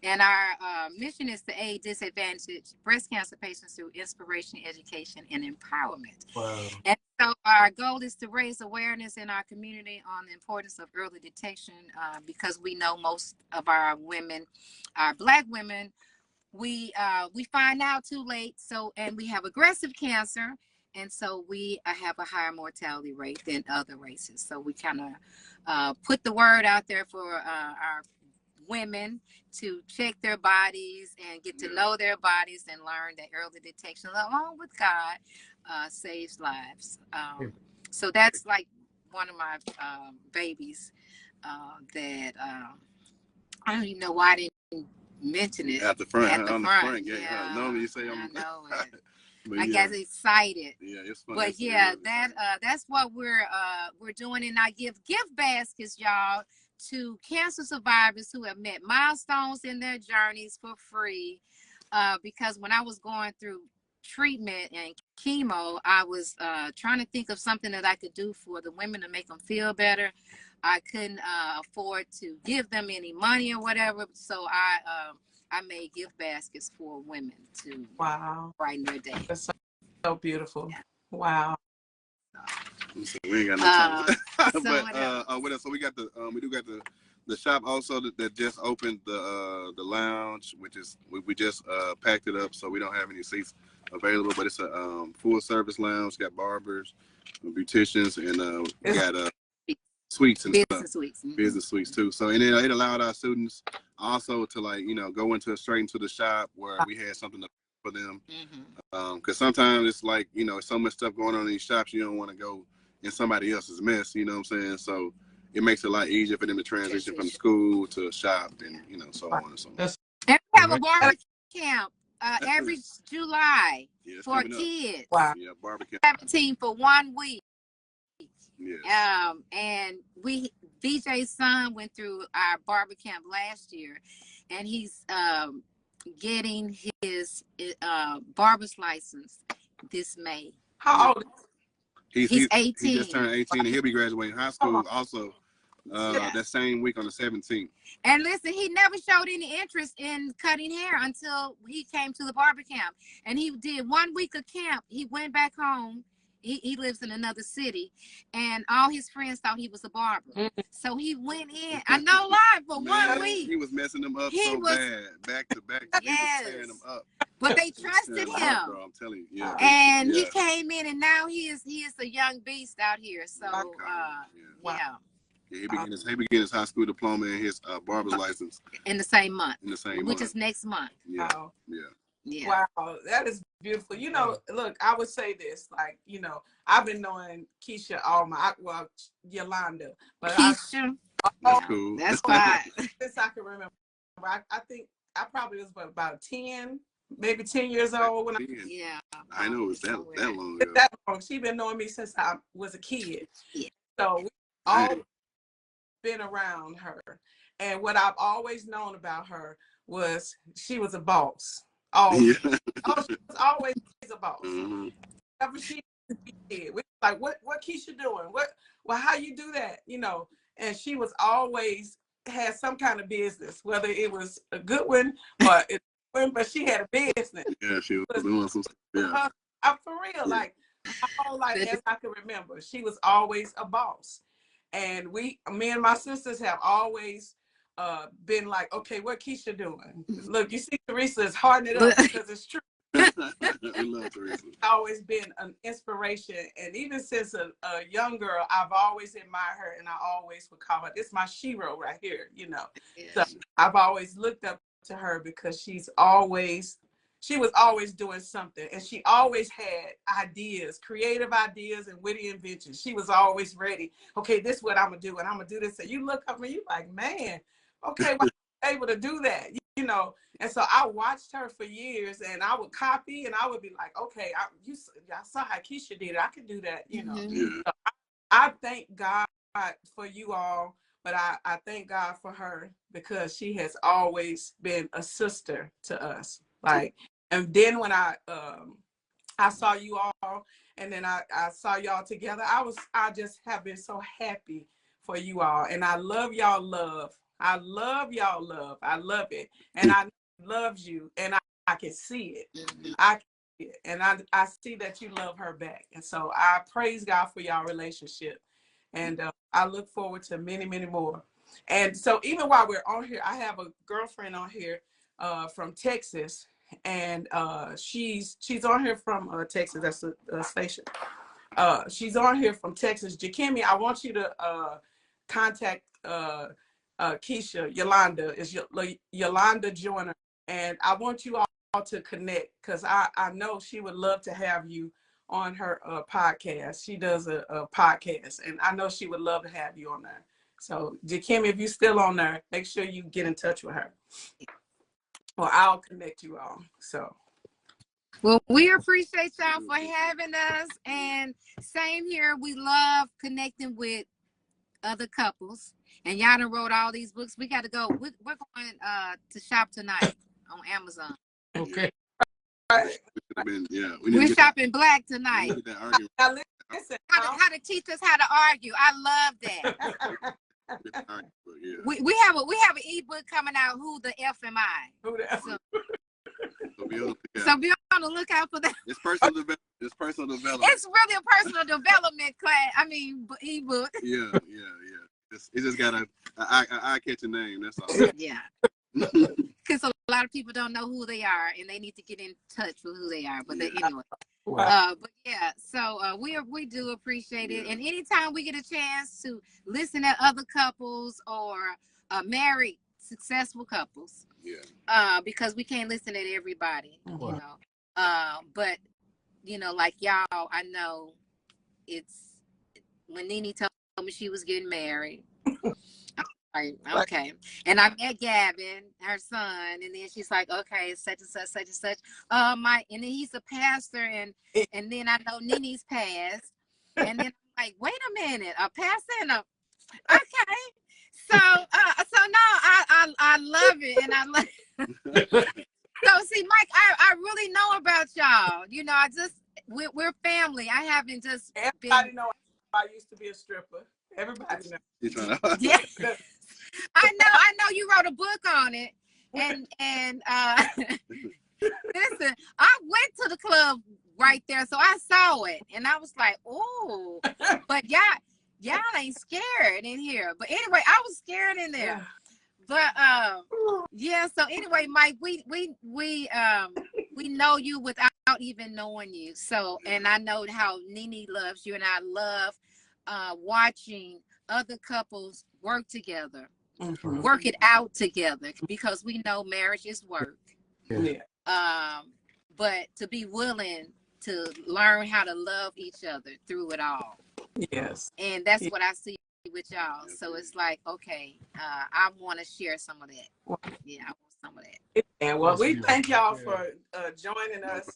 And our mission is to aid disadvantaged breast cancer patients through inspiration, education, and empowerment. Wow. And so our goal is to raise awareness in our community on the importance of early detection, because we know most of our women, our Black women, we find out too late. So, and we have aggressive cancer, and so we have a higher mortality rate than other races. So we kind of put the word out there for our women to check their bodies and get to know their bodies and learn that early detection, along with God, saves lives. So that's like one of my babies that I don't even know why I didn't mention it at the front. On the front. Yeah. Normally you say I know it. But I guess excited. Yeah, it's fun. But yeah, that's what we're doing, and I give gift baskets, y'all, to cancer survivors who have met milestones in their journeys for free. Because when I was going through treatment and chemo, I was trying to think of something that I could do for the women to make them feel better. I couldn't afford to give them any money or whatever, so I made gift baskets for women to brighten their day. That's so beautiful. Yeah. Wow. So we ain't got no time. But what else? So we got we do got the shop also that just opened, the lounge, which is we just packed it up, so we don't have any seats available, but it's a full service lounge. Got barbers, beauticians, and we got suites and business stuff. Suites. Mm-hmm. Business suites too. So and it allowed our students also to, like, you know, go straight into the shop where we had something for them. Because sometimes it's like, you know, so much stuff going on in these shops, you don't want to go in somebody else's mess. You know what I'm saying? So it makes it a lot easier for them to transition from school to a shop, and, you know, so on and so on. And we have a barber camp every July for kids. Wow. Yeah, barber camp. 17 for 1 week. Yes. And VJ's son went through our barber camp last year, and he's getting his barber's license this May. How old? He's 18. He just turned 18, and he'll be graduating high school also that same week on the 17th. And listen, he never showed any interest in cutting hair until he came to the barber camp. And he did 1 week of camp. He went back home. he lives in another city, and all his friends thought he was a barber. So he went in. I know live for 1 week. He was messing them up bad, back to back. Yes. He was tearing them up. But they trusted him. Bro, I'm telling you, And he came in, and now he is a young beast out here. So Yeah, he began his high school diploma and his barber's license in the same month. Which is next month. Yeah. Wow. Yeah. Wow, that is beautiful. You know, look, I would say this, like, you know, I've been knowing Keisha Yolanda, but Keisha. That's cool. That's fine. Since I can remember, I think I probably was about 10, maybe 10 years old when I know it was that long ago. That long. She's been knowing me since I was a kid. Yeah. So we've all been around her. And what I've always known about her was she was a boss. She was always a boss. Whatever she did, we like, what Keisha doing? How you do that? You know, and she was always had some kind of business, whether it was a good one or but she had a business. Yeah, she was doing some stuff. Yeah. For real, like my whole life, as I can remember, she was always a boss. And me and my sisters have always been like, okay, what Keisha doing? Look, you see, Teresa is hardening it up because it's true. I love Teresa. Always been an inspiration, and even since a young girl, I've always admired her, and I always would call her, this my shero right here, you know. So I've always looked up to her because she was always doing something, and she always had ideas, creative ideas and witty inventions. She was always ready. Okay, this is what I'm gonna do, and I'm gonna do this. And you look up and you like, man, okay, well, I'm able to do that, you know. And so I watched her for years, and I would copy, and I would be like, okay, I saw how Keisha did it. I can do that, you know. So I thank God for you all, but I thank God for her because she has always been a sister to us. Like, and then when I saw you all, and then I saw y'all together, I just have been so happy for you all, and I love y'all love. I love y'all love. I love it, and I love you, and I can see it. I can see it, and I see that you love her back, and so I praise God for y'all relationship, and I look forward to many, many more. And so even while we're on here, I have a girlfriend on here from Texas, and she's on here from Texas. That's the station. She's on here from Texas. Jakemi, I want you to contact Keisha. Yolanda is Yolanda Joyner, and I want you all to connect because I know she would love to have you on her podcast. She does a podcast, and I know she would love to have you on there. So Jakemi, if you're still on there, make sure you get in touch with her. Well, I'll connect you all. So, well, we appreciate y'all for having us, and same here. We love connecting with other couples, and y'all done wrote all these books. We got to go. We're going to shop tonight on Amazon. Okay. We're shopping black tonight. Now listen, how to teach us how to argue. I love that. We have an ebook coming out. Who the F am I? Who the F? So be on the lookout for that. It's personal development. It's really a personal development class. I mean, ebook. Yeah. It just got I catch a name. That's all. Yeah. Because a lot of people don't know who they are, and they need to get in touch with who they are. But anyway. But yeah, so we do appreciate it, and anytime we get a chance to listen to other couples or married successful couples, because we can't listen to everybody, you know. But you know, like y'all, I know it's when Nene told me she was getting married. Okay. And I met Gavin, her son, and then she's like, okay, such and such. And then he's a pastor, and then I know Nene's passed. And then I'm like, wait a minute, a pastor and a okay. So no, I love it, and I love So see, Mike, I really know about y'all. You know, we're family. I haven't just everybody know I used to be a stripper. Everybody knows. Yeah. I know you wrote a book on it, and listen, I went to the club right there. So I saw it and I was like, oh, but y'all ain't scared in here. But anyway, I was scared in there. But yeah, so anyway, Mike, we know you without even knowing you. So, and I know how Nene loves you, and I love watching other couples work together, work it out together, because we know marriage is work. But to be willing to learn how to love each other through it all. Yes. And that's what I see with y'all. So it's like, okay, I want to share some of that. Yeah, I want some of that. And well, we thank y'all for joining us,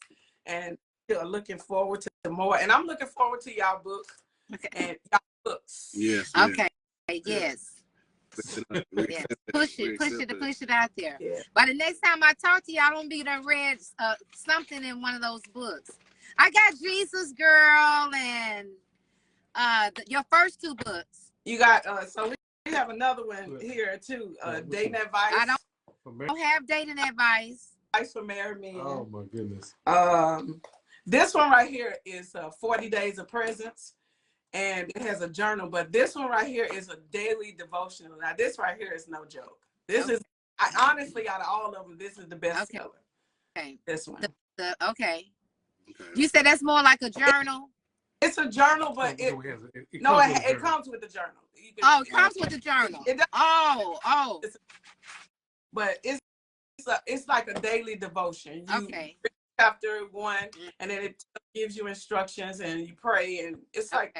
and looking forward to more. And I'm looking forward to y'all books and y'all books. Yes. Okay. Yes. Yes. Push it out there. Yeah. By the next time I talk to you, I don't be done read something in one of those books. I got Jesus Girl and your first two books. You got so we have another one here too. Dating advice. I don't have dating advice. Advice for married men. Oh my goodness. This one right here is 40 Days of Presence, and it has a journal. But this one right here is a daily devotional. Now this right here is no joke. This is, honestly, out of all of them, this is the best seller. Okay. This one. Okay. You said that's more like a journal. It's a journal, but it comes with the journal. It comes with the journal. But it's like a daily devotion. You read chapter 1, and then it gives you instructions, and you pray, and it's like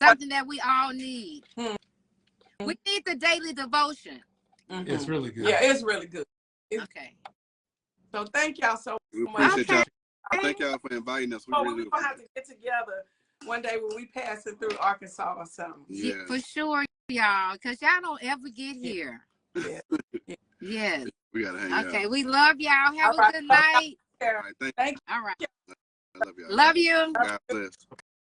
something that we all need. We need the daily devotion. It's really good. Yeah, it's really good. Okay. So thank y'all so much. Appreciate y'all. Thank y'all for inviting us. We're gonna have to get together one day when we pass it through Arkansas or something. Yeah, for sure, y'all, because y'all don't ever get here. Yeah. Yes. We gotta hang out. Okay, we love y'all. Have a good night. All right, thank you. All right. I love y'all. Love you. God bless.